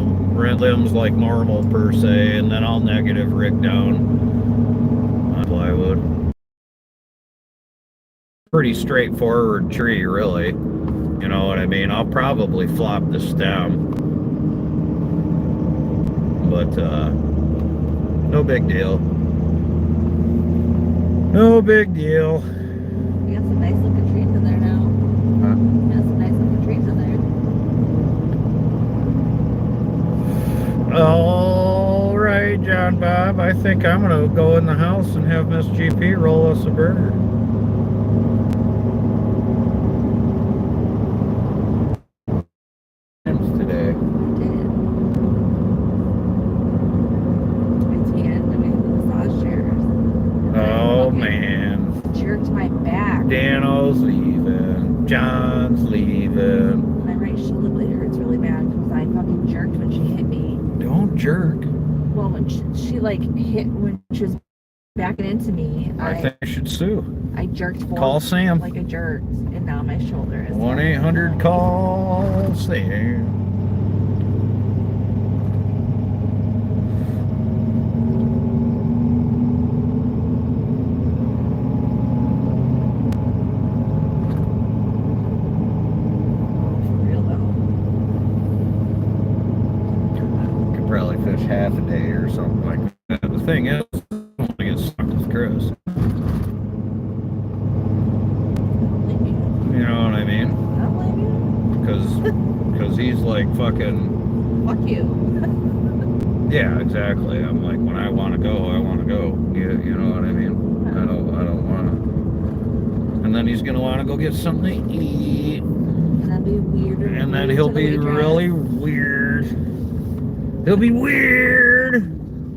limbs like normal per se, and then I'll negative rig down plywood. Pretty straightforward tree, really. You know what I mean? I'll probably flop the stem, but no big deal. No big deal. We got some nice looking trees in there now. Huh? We got some nice looking trees in there. All right, John Bob. I think I'm gonna go in the house and have Miss GP roll us a burger. Today. I did. It's hand. I mean, the massage chairs. Oh man. Jerked my back. Dano's leaving. John's leaving. My right shoulder blade hurts really bad because I fucking jerked when she hit me. Don't jerk. Well, when she like hit when she was backing into me, I think I should sue. I jerked forward Call Sam. like a jerk, and now my shoulder is 1-800 call Sam. real though. Could probably fish half a day or something like that. The thing is, I want to get stuck with Chris. You know what I mean? I don't blame you. Because he's like fucking. Fuck you. Yeah, exactly. I'm like, when I want to go, I want to go. You know what I mean? I don't want to. And then he's gonna want to go get something to eat. And that'd be weird. And then he'll be really weird. He'll be weird.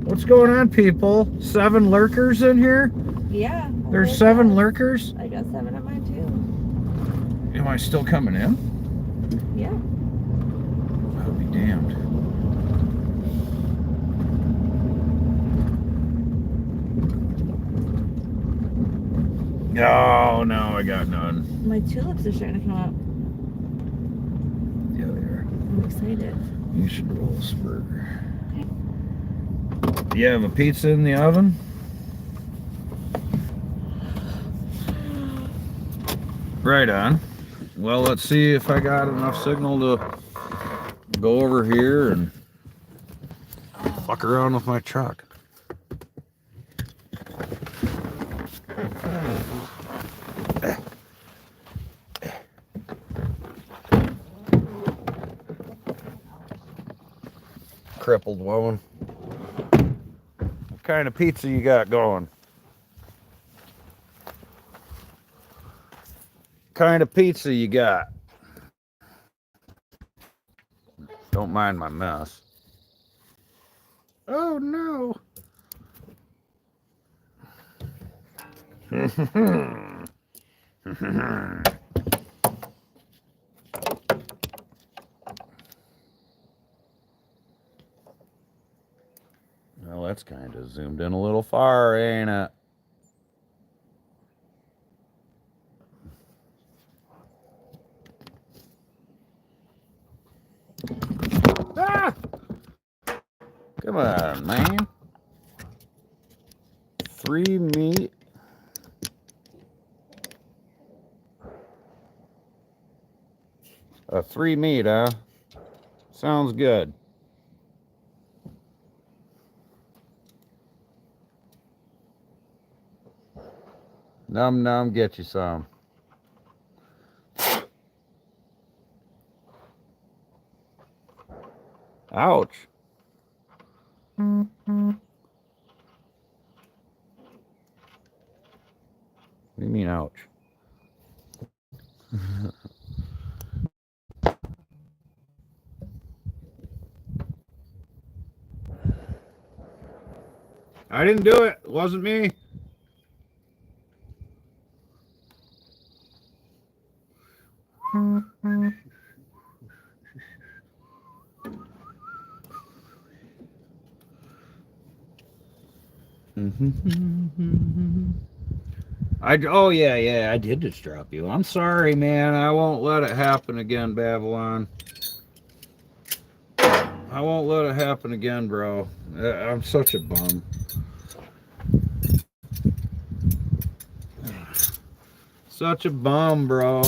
What's going on, people? 7 lurkers in here? Yeah. There's 7 lurkers? I got 7 on mine too. Am I still coming in? Yeah. I'll be damned. Oh, no, I got none. My tulips are starting to come up. Yeah, they are. I'm excited. You should roll a burger. You have a pizza in the oven? Right on. Well, let's see if I got enough signal to go over here and fuck around with my truck. Crippled woman. What kind of pizza you got going? Kind of pizza you got? Don't mind my mess. Oh no. Well, that's kind of zoomed in a little far, ain't it? Ah! Come on, man. 3 meat. A 3 meat, huh? Sounds good. Num num, get you some. Ouch. What do you mean, ouch? I didn't do it. It wasn't me. Oh yeah, I did just drop you. I'm sorry, man. I won't let it happen again, Babylon. I won't let it happen again, bro. I'm such a bum. Such a bum, bro.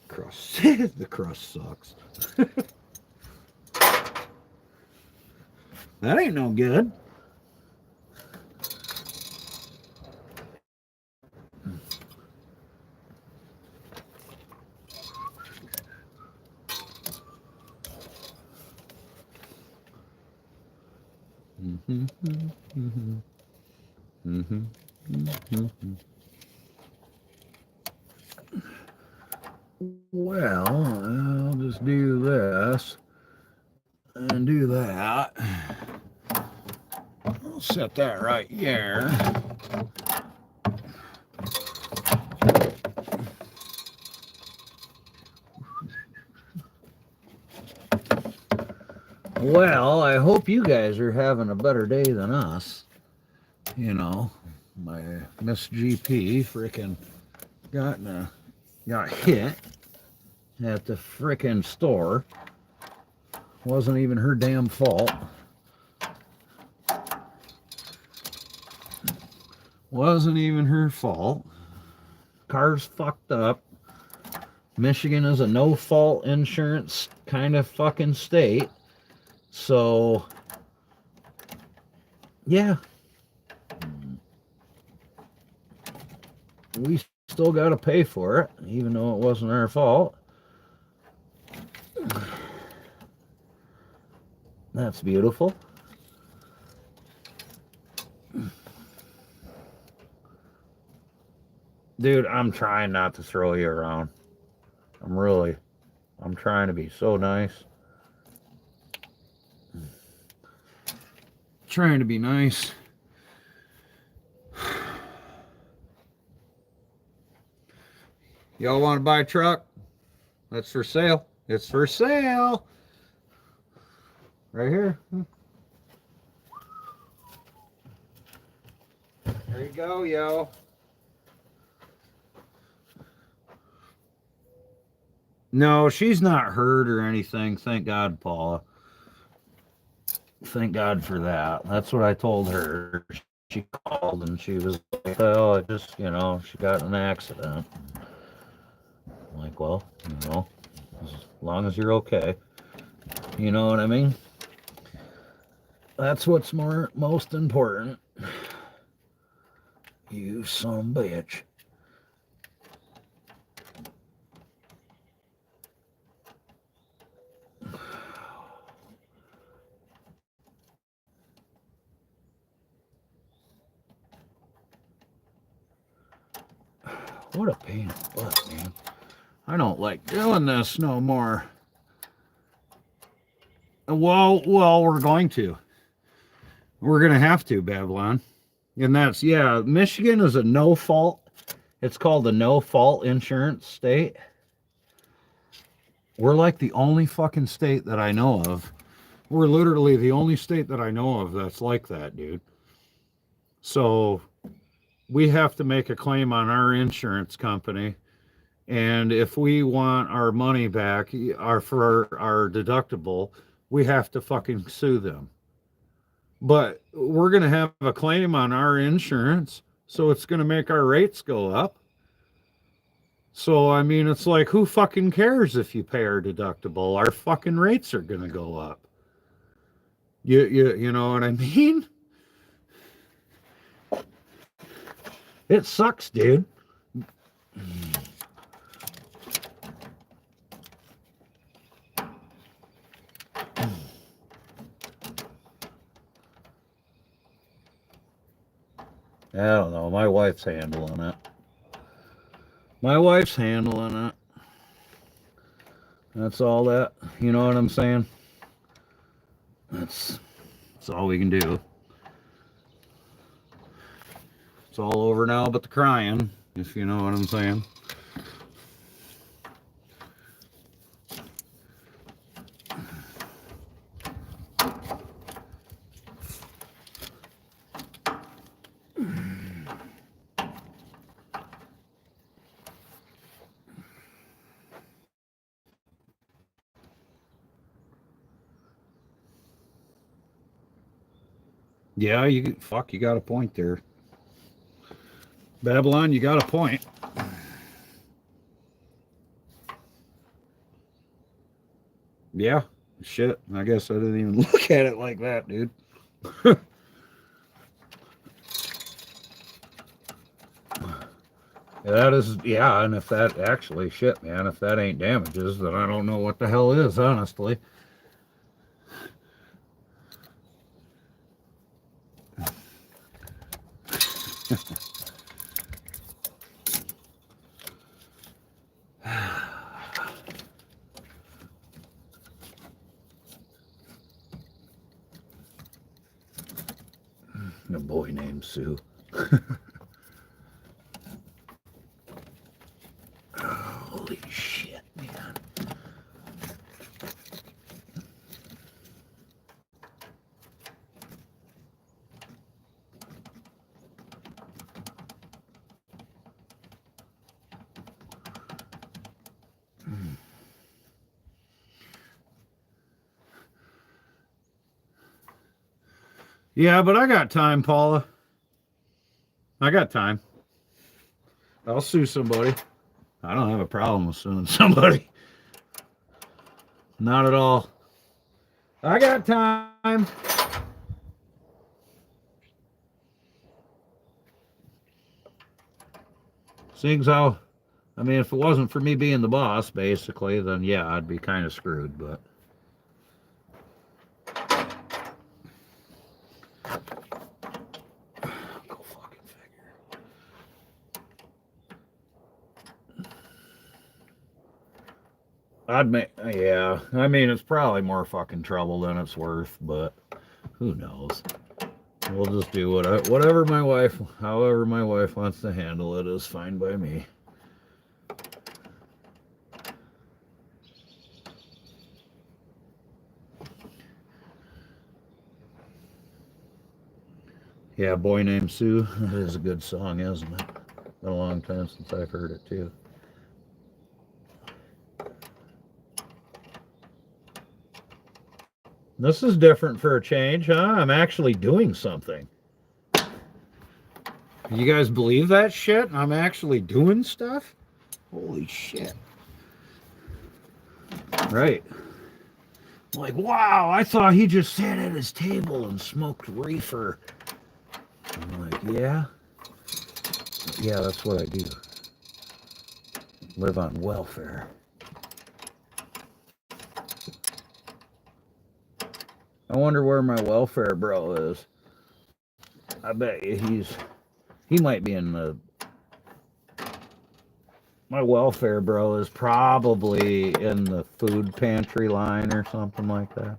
Crust. The crust sucks. That ain't no good. Well, I'll just do this and do that. I'll set that right here. Well, I hope you guys are having a better day than us. You know, my Miss GP freaking got hit at the freaking store. Wasn't even her damn fault. Wasn't even her fault. Car's fucked up. Michigan is a no-fault insurance kind of fucking state. So, yeah. We still got to pay for it, even though it wasn't our fault. That's beautiful. Dude, I'm trying not to throw you around. I'm trying to be so nice. Trying to be nice. Y'all want to buy a truck? That's for sale. It's for sale. Right here. There you go, yo. No, she's not hurt or anything. Thank God, Paula. Thank God for that. That's what I told her. She called and she was like, oh, I just, she got in an accident. I'm like, well, as long as you're okay. You know what I mean? That's what's most important. You son of a bitch. What a pain in the butt, man. I don't like doing this no more. Well, we're going to. We're going to have to, Babylon. And that's, Michigan is a no-fault. It's called a no-fault insurance state. We're like the only fucking state that I know of. We're literally the only state that I know of that's like that, dude. So we have to make a claim on our insurance company. And if we want our money back, for our deductible, we have to fucking sue them. but we're going to have a claim on our insurance, so it's going to make our rates go up. So, I mean, it's like, who fucking cares if you pay our deductible? Our fucking rates are going to go up. You know what I mean? It sucks, dude. I don't know. My wife's handling it. That's all that. You know what I'm saying? That's all we can do. It's all over now but the crying, if you know what I'm saying. Yeah, you got a point there. Babylon, you got a point. Yeah, shit. I guess I didn't even look at it like that, dude. That is, yeah, and if that actually, shit, man, if that ain't damages, then I don't know what the hell is, honestly. A boy named Sue. Holy shit, man. Yeah, but I got time, Paula. I got time. I'll sue somebody. I don't have a problem with suing somebody. Not at all. I got time. Seeing how, I mean, if it wasn't for me being the boss, basically, then yeah, I'd be kind of screwed, but. Go fucking figure. Yeah, I mean, it's probably more fucking trouble than it's worth, but who knows? We'll just do whatever however my wife wants to handle it is fine by me. Yeah, Boy Named Sue. That is a good song, isn't it? Been a long time since I've heard it too. This is different for a change, huh? I'm actually doing something. You guys believe that shit? I'm actually doing stuff? Holy shit. Right. Like, wow, I thought he just sat at his table and smoked reefer. I'm like, yeah. Yeah, that's what I do. Live on welfare. I wonder where my welfare bro is. I bet you he might be in the. My welfare bro is probably in the food pantry line or something like that.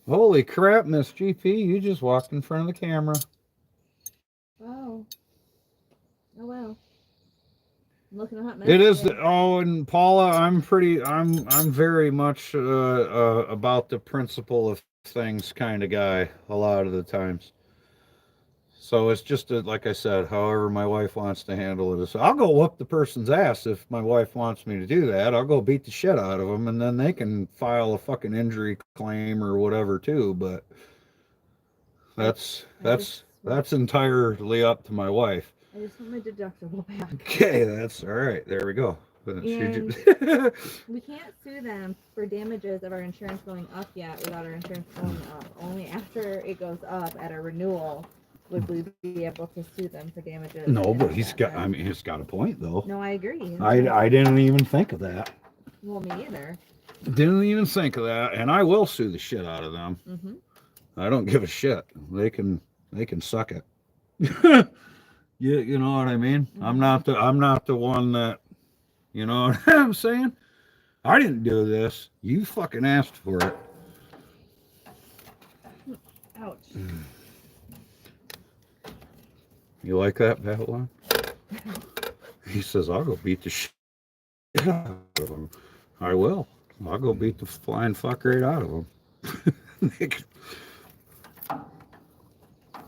Holy crap, Miss GP, you just walked in front of the camera. Oh. Oh well. I'm looking at hot mess. It is. Oh, and Paula, I'm very much about the principle of things kind of guy a lot of the times. So it's just like I said, however my wife wants to handle it. So I'll go whoop the person's ass if my wife wants me to do that. I'll go beat the shit out of them, and then they can file a fucking injury claim or whatever too. But that's entirely up to my wife. I just want my deductible back. Okay, that's all right. There we go. And we can't sue them for damages of our insurance going up yet without our insurance going up. Only after it goes up at a renewal would we be able to sue them for damages. No, but he's got a point though. No, I agree. I didn't even think of that. Well, me either. Didn't even think of that, and I will sue the shit out of them. Mm-hmm. I don't give a shit. They can suck it. You know what I mean? Mm-hmm. I'm not the one that, you know what I'm saying? I didn't do this. You fucking asked for it. Ouch. You like that, Babylon? He says, I'll go beat the shit out of him. I will. I'll go beat the flying fuck right out of him.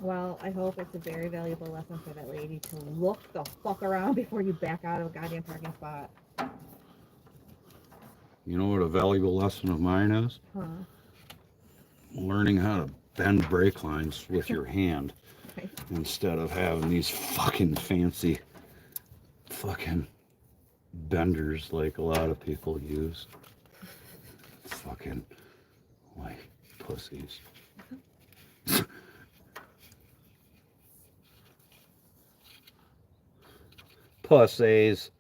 Well, I hope it's a very valuable lesson for that lady to look the fuck around before you back out of a goddamn parking spot. You know what a valuable lesson of mine is? Huh. Learning how to bend brake lines with your hand. Right. Instead of having these fucking fancy fucking benders like a lot of people use. Fucking like pussies. Pussies.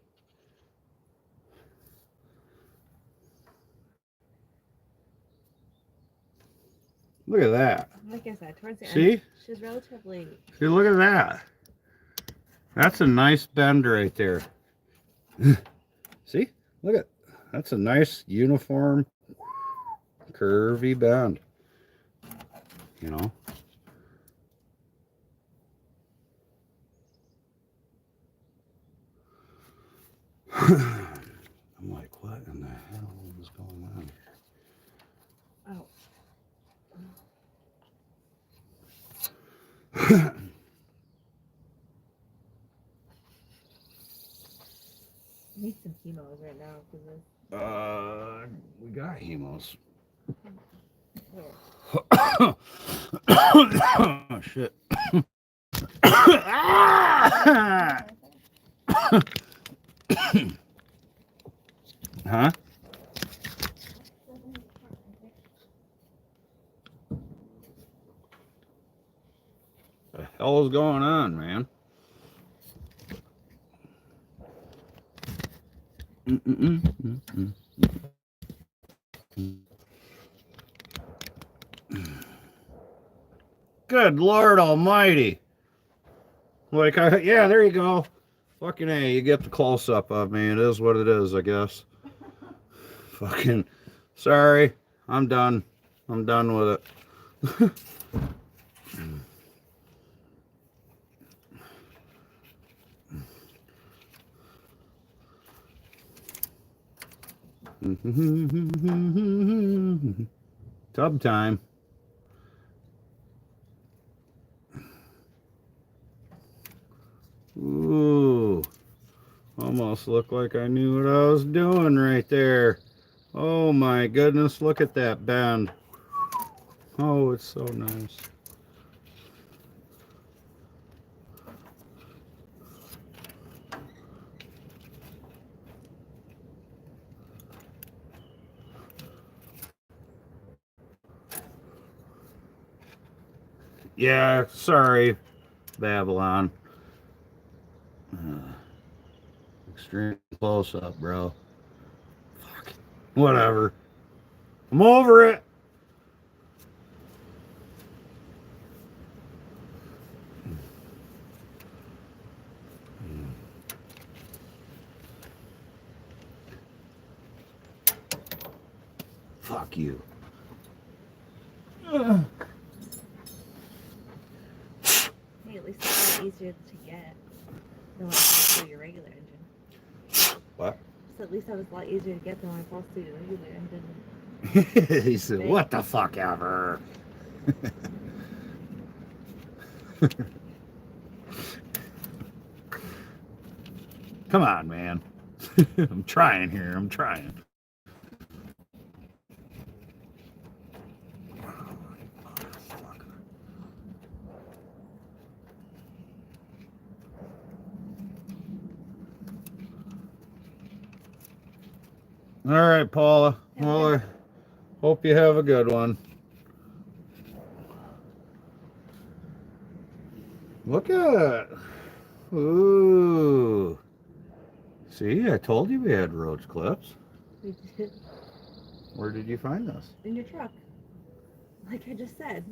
Look at that. Like I said, towards the See? end, she's relatively... See, look at that. That's a nice bend right there. See? Look at that's a nice uniform curvy bend. You know? I'm like, what in the hell is going on? Oh. I need some chemos right now because we got hemos. Oh shit. Huh? The hell is going on, man? Good Lord Almighty! Like, yeah, there you go. Fucking A, you get the close up of me. It is what it is, I guess. Fucking, sorry. I'm done. I'm done with it. Tub time. Ooh, almost looked like I knew what I was doing right there. Oh my goodness, look at that bend. Oh, it's so nice. Yeah, sorry, Babylon. Extreme close up, bro. Fuck. Whatever. I'm over it. Fuck you. Hey, at least it's a lot easier to get than when it falls through your regular engine. What? So at least that was a lot easier to get than when it falls through your regular engine. He said, what the fuck ever? Come on, man. I'm trying here. I'm trying. All right, Paula. Well, I hope you have a good one. Look at. Ooh. See, I told you we had roach clips. We did. Where did you find this? In your truck. Like I just said.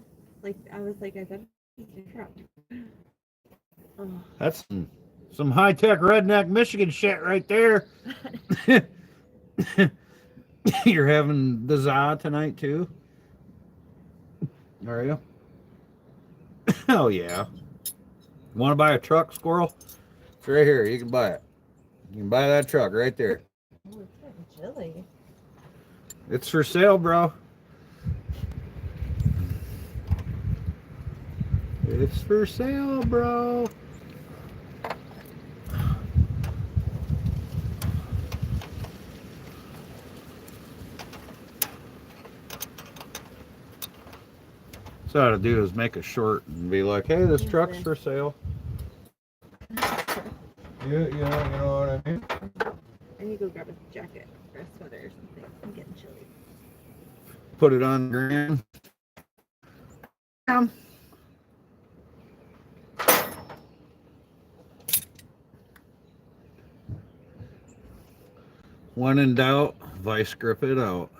Like, I was like, I bet it's in your truck. Oh. That's some high-tech redneck Michigan shit right there. You're having the za tonight too? Are you? Oh yeah. Want to buy a truck, Squirrel? It's right here. You can buy it. You can buy that truck right there. Oh, it's getting chilly. It's for sale, bro. It's for sale, bro. So what I ought to do is make a short and be like, hey, this truck's for sale. You know what I mean? I need to go grab a jacket or a sweater or something. I'm getting chilly. Put it on the gram. When in doubt, vice grip it out.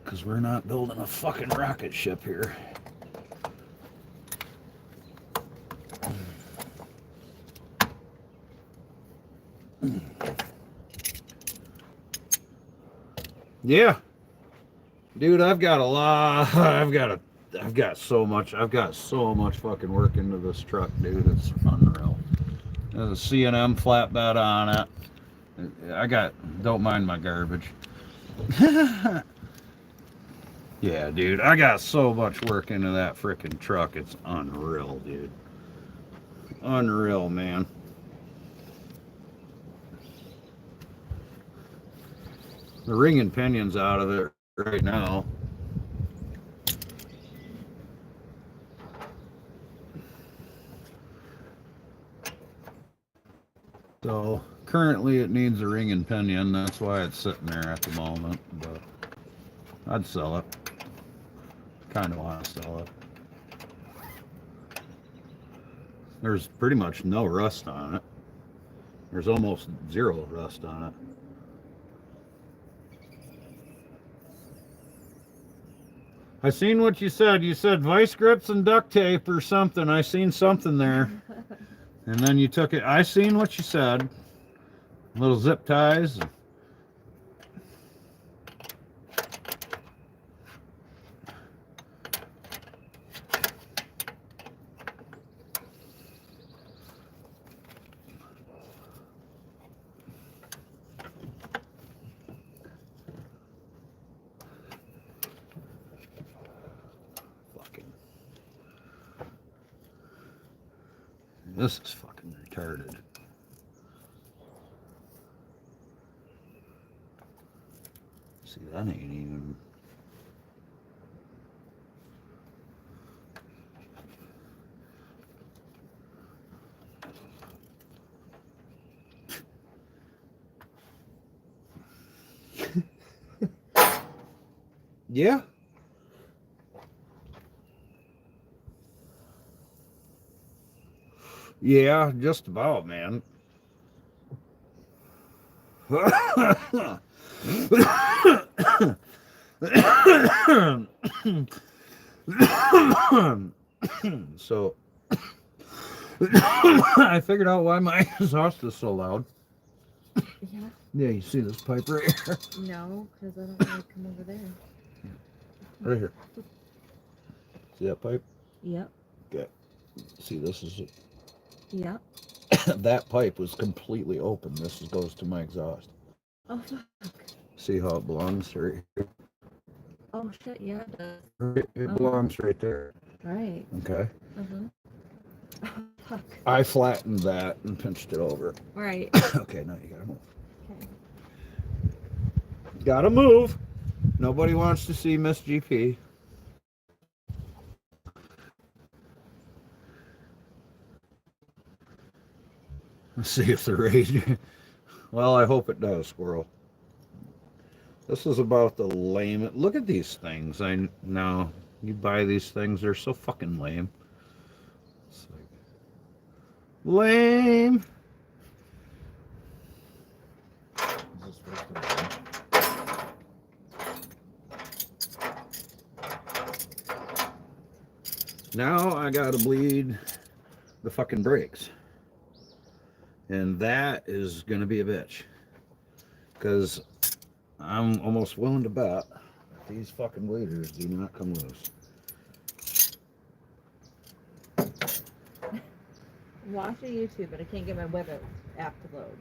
Because we're not building a fucking rocket ship here. Yeah. Dude, I've got so much fucking work into this truck, dude. It's unreal. There's a C&M flatbed on it. Don't mind my garbage. Yeah, dude, I got so much work into that freaking truck. It's unreal, dude. Unreal, man. The ring and pinion's out of it right now. So currently it needs a ring and pinion. That's why it's sitting there at the moment. But I'd sell it. Kind of want to sell it. There's pretty much no rust on it. There's almost zero rust on it. I seen what you said. You said vice grips and duct tape or something. I seen something there. And then you took it. I seen what you said. Little zip ties. This is fucking retarded. See, that ain't even... Yeah. Yeah, just about, man. So I figured out why my exhaust is so loud. Yeah. Yeah, you see this pipe right here? No, because I don't want to come over there. Right here. See that pipe? Yep. Okay. See, this is it. Yep. That pipe was completely open. This goes to my exhaust. Oh, fuck. See how it belongs right here? Oh, shit, yeah, it does. It belongs right there. Right. Okay. Uh-huh. I flattened that and pinched it over. All right. Okay, now you gotta move. Okay. Gotta move. Nobody wants to see Miss GP. Let's see if the rage. Well, I hope it does, Squirrel. This is about the lame. Look at these things. I know you buy these things; they're so fucking lame. It's like, lame. Now I gotta bleed the fucking brakes, and that is gonna be a bitch, because I'm almost willing to bet these fucking bleeders do not come loose. I'm watching YouTube, but I can't get my weather app to load.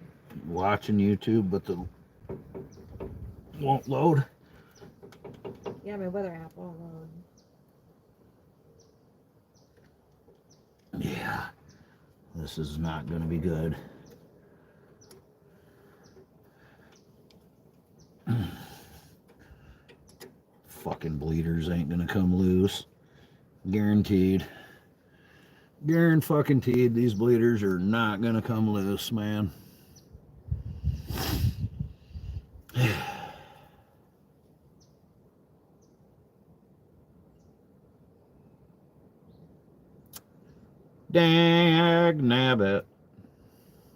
Watching YouTube, but the won't load. Yeah, my weather app won't load. Yeah, this is not gonna be good. Fucking bleeders ain't gonna come loose. Guaranteed. Guaranteed these bleeders are not gonna come loose, man. Dag nabbit.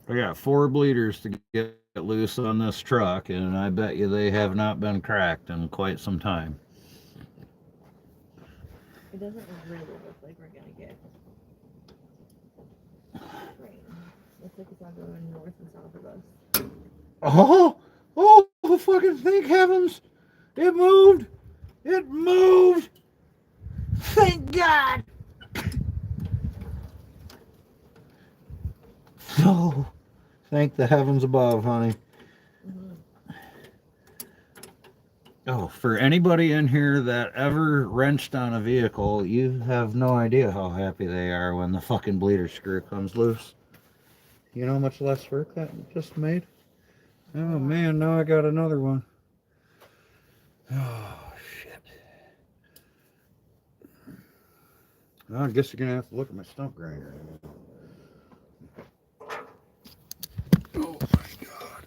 I got 4 bleeders to get loose on this truck, and I bet you they have not been cracked in quite some time. It doesn't really look like we're gonna get rain. Looks like it's all going north and south of us. Oh, fucking thank heavens. It moved. It moved. Thank God. Oh, thank the heavens above, honey. Oh, for anybody in here that ever wrenched on a vehicle, you have no idea how happy they are when the fucking bleeder screw comes loose. You know how much less work that just made? Oh man, now I got another one. Oh shit. Well, I guess you're gonna have to look at my stump grinder. Oh my god.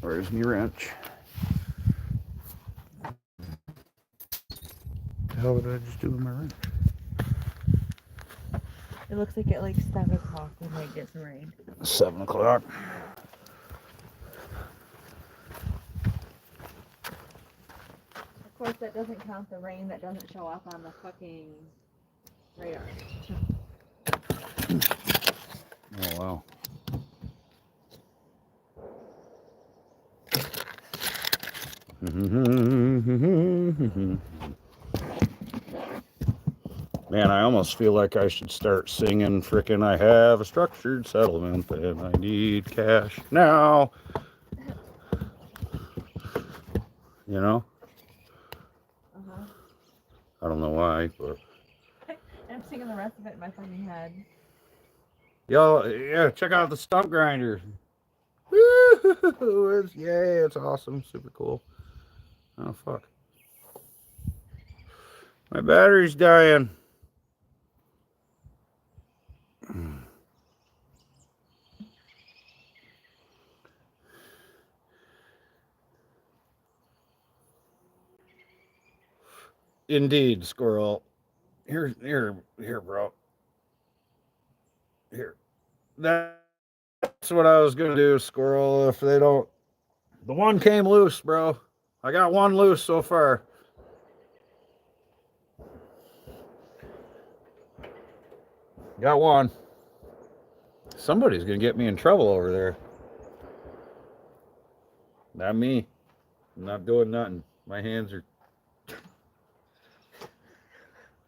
Where's my wrench? What the hell did I just do with my wrench? It looks like at like 7 o'clock we might get some rain. 7 o'clock. Of course, that doesn't count the rain that doesn't show up on the fucking radar. Oh wow. Man, I almost feel like I should start singing frickin' I have a structured settlement and I need cash now. You know? Uh-huh. I don't know why, but I'm singing the rest of it in my fucking head. yo, yeah, check out the stump grinder. Woo! Yay, it's awesome, super cool. Oh fuck. My battery's dying. Indeed, squirrel. Here, bro. Here. That's what I was gonna do, squirrel. If they don't, the one came loose, bro. I got one loose so far. Got one. Somebody's gonna get me in trouble over there. Not me. I'm not doing nothing. My hands are.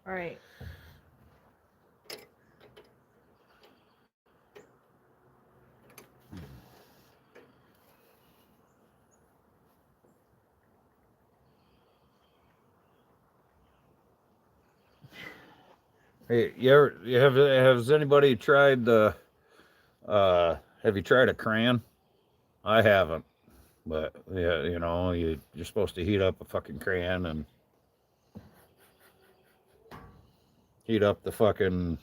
All right. Hey, has anybody tried the have you tried a crayon? I haven't. But yeah, you're supposed to heat up a fucking crayon and heat up the fucking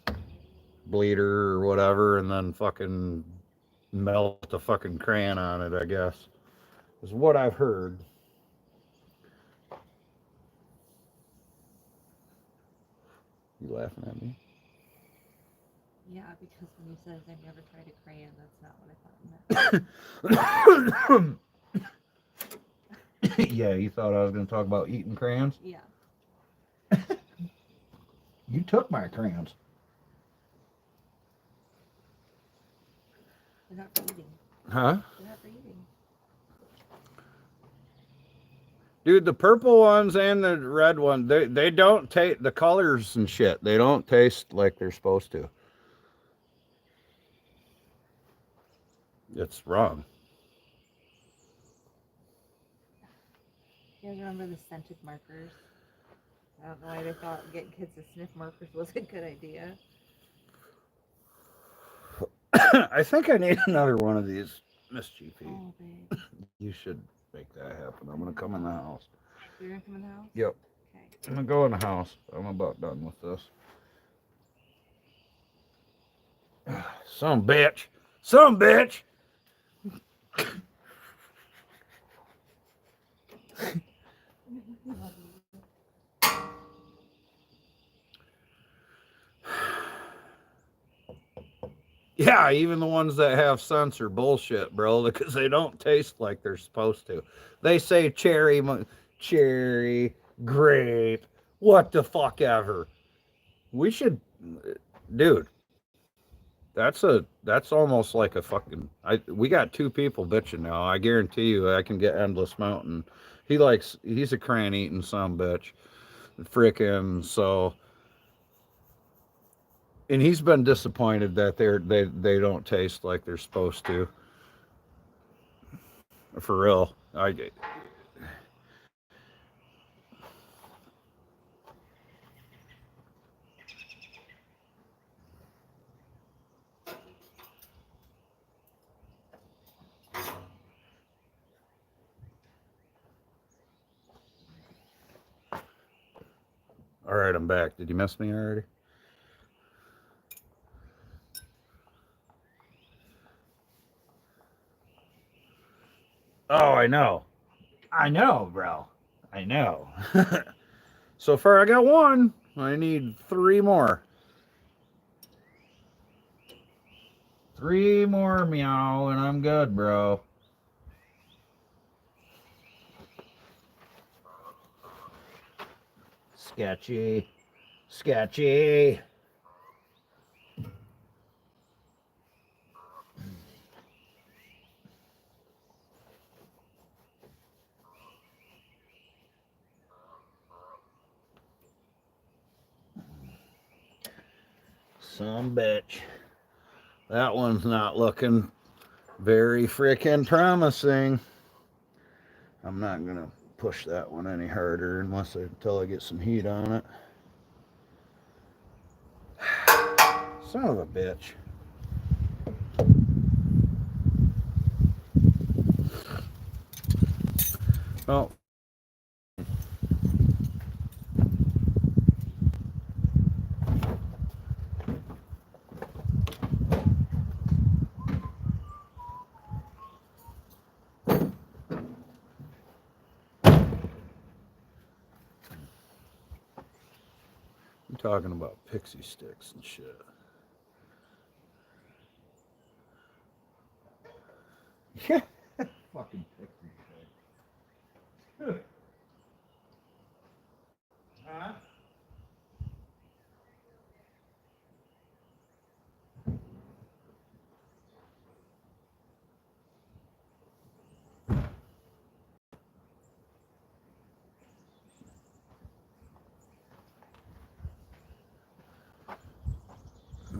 bleeder or whatever and then fucking melt the fucking crayon on it, I guess. Is what I've heard. You laughing at me? Yeah, because when you said I've never tried a crayon, that's not what I thought you meant. Yeah, you thought I was going to talk about eating crayons? Yeah. You took my crayons. They're not for eating. Huh? They're not for eating. Dude, the purple ones and the red one, they don't taste, the colors and shit, they don't taste like they're supposed to. It's wrong. You guys remember the scented markers? I don't know why they thought getting kids to sniff markers was a good idea. I think I need another one of these, Miss GP. Oh, babe. You should make that happen. I'm going to come in the house. You're going to come in the house? Yep. Okay. I'm going to go in the house. I'm about done with this. Some bitch. Some bitch. Yeah, even the ones that have scents are bullshit, bro, because they don't taste like they're supposed to. They say cherry, grape, what the fuck ever. We should, dude. That's almost like a fucking. We got two people bitching now. I guarantee you, I can get Endless Mountain. He's a crayon eating some bitch, frickin' so. And he's been disappointed that they don't taste like they're supposed to. For real. All right, I'm back. Did you miss me already? Oh, I know. I know, bro. I know. So far, I got one. I need 3 more. 3 more meow, and I'm good, bro. Sketchy. Sketchy. Some bitch. That one's not looking very freaking promising. I'm not going to push that one any harder until I get some heat on it. Son of a bitch. Well, I'm talking about pixie sticks and shit. Yeah. Fucking pixie sticks. Huh?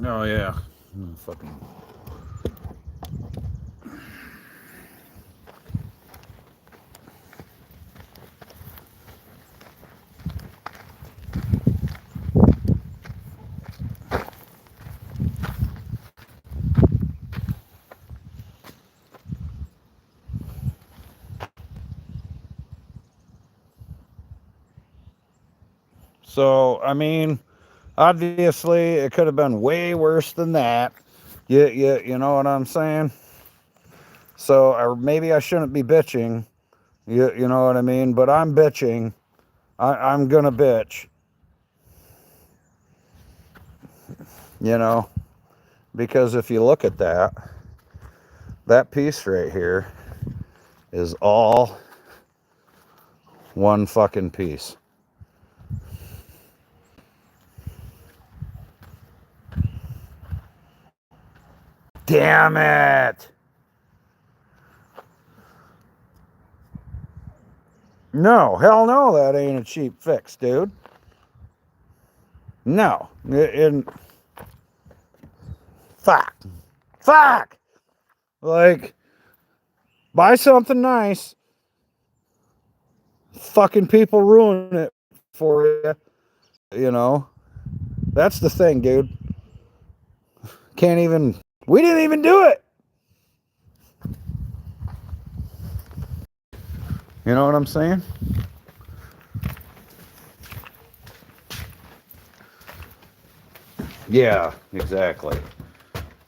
Oh, yeah. Fucking. So, I mean, obviously, it could have been way worse than that. You know what I'm saying? So, or maybe I shouldn't be bitching. You know what I mean? But I'm bitching. I'm gonna bitch. You know, because if you look at that piece right here is all one fucking piece. Damn it! No, hell no, that ain't a cheap fix, dude. No. Fuck. Like, buy something nice. Fucking people ruin it for you. You know? That's the thing, dude. We didn't even do it. You know what I'm saying? Yeah, exactly.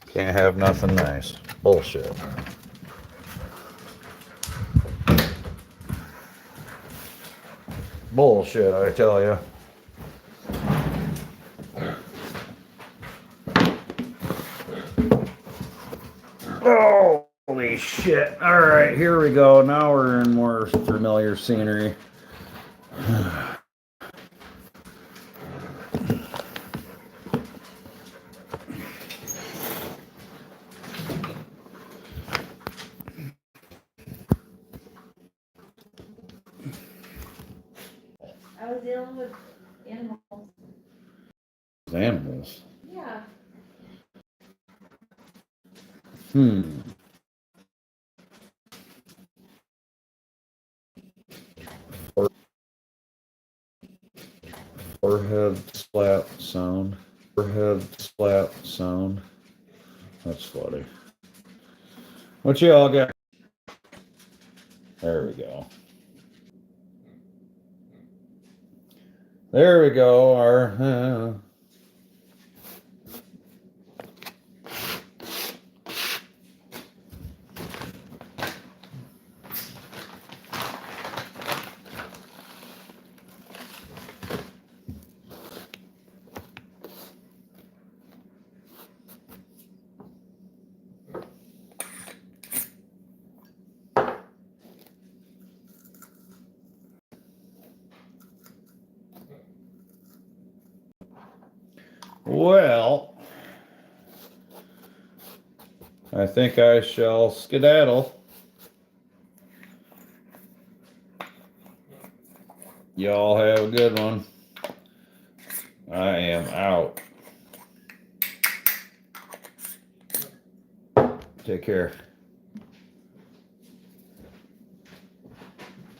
Can't have nothing nice. Bullshit. Bullshit, I tell you. Oh, holy shit. All right, here we go. Now we're in more familiar scenery. I was dealing with animals. Animals? Yeah. Forehead splat sound. Forehead splat sound. That's funny. What you all got? There we go. There we go. Our well, I think I shall skedaddle. Y'all have a good one. I am out. Take care.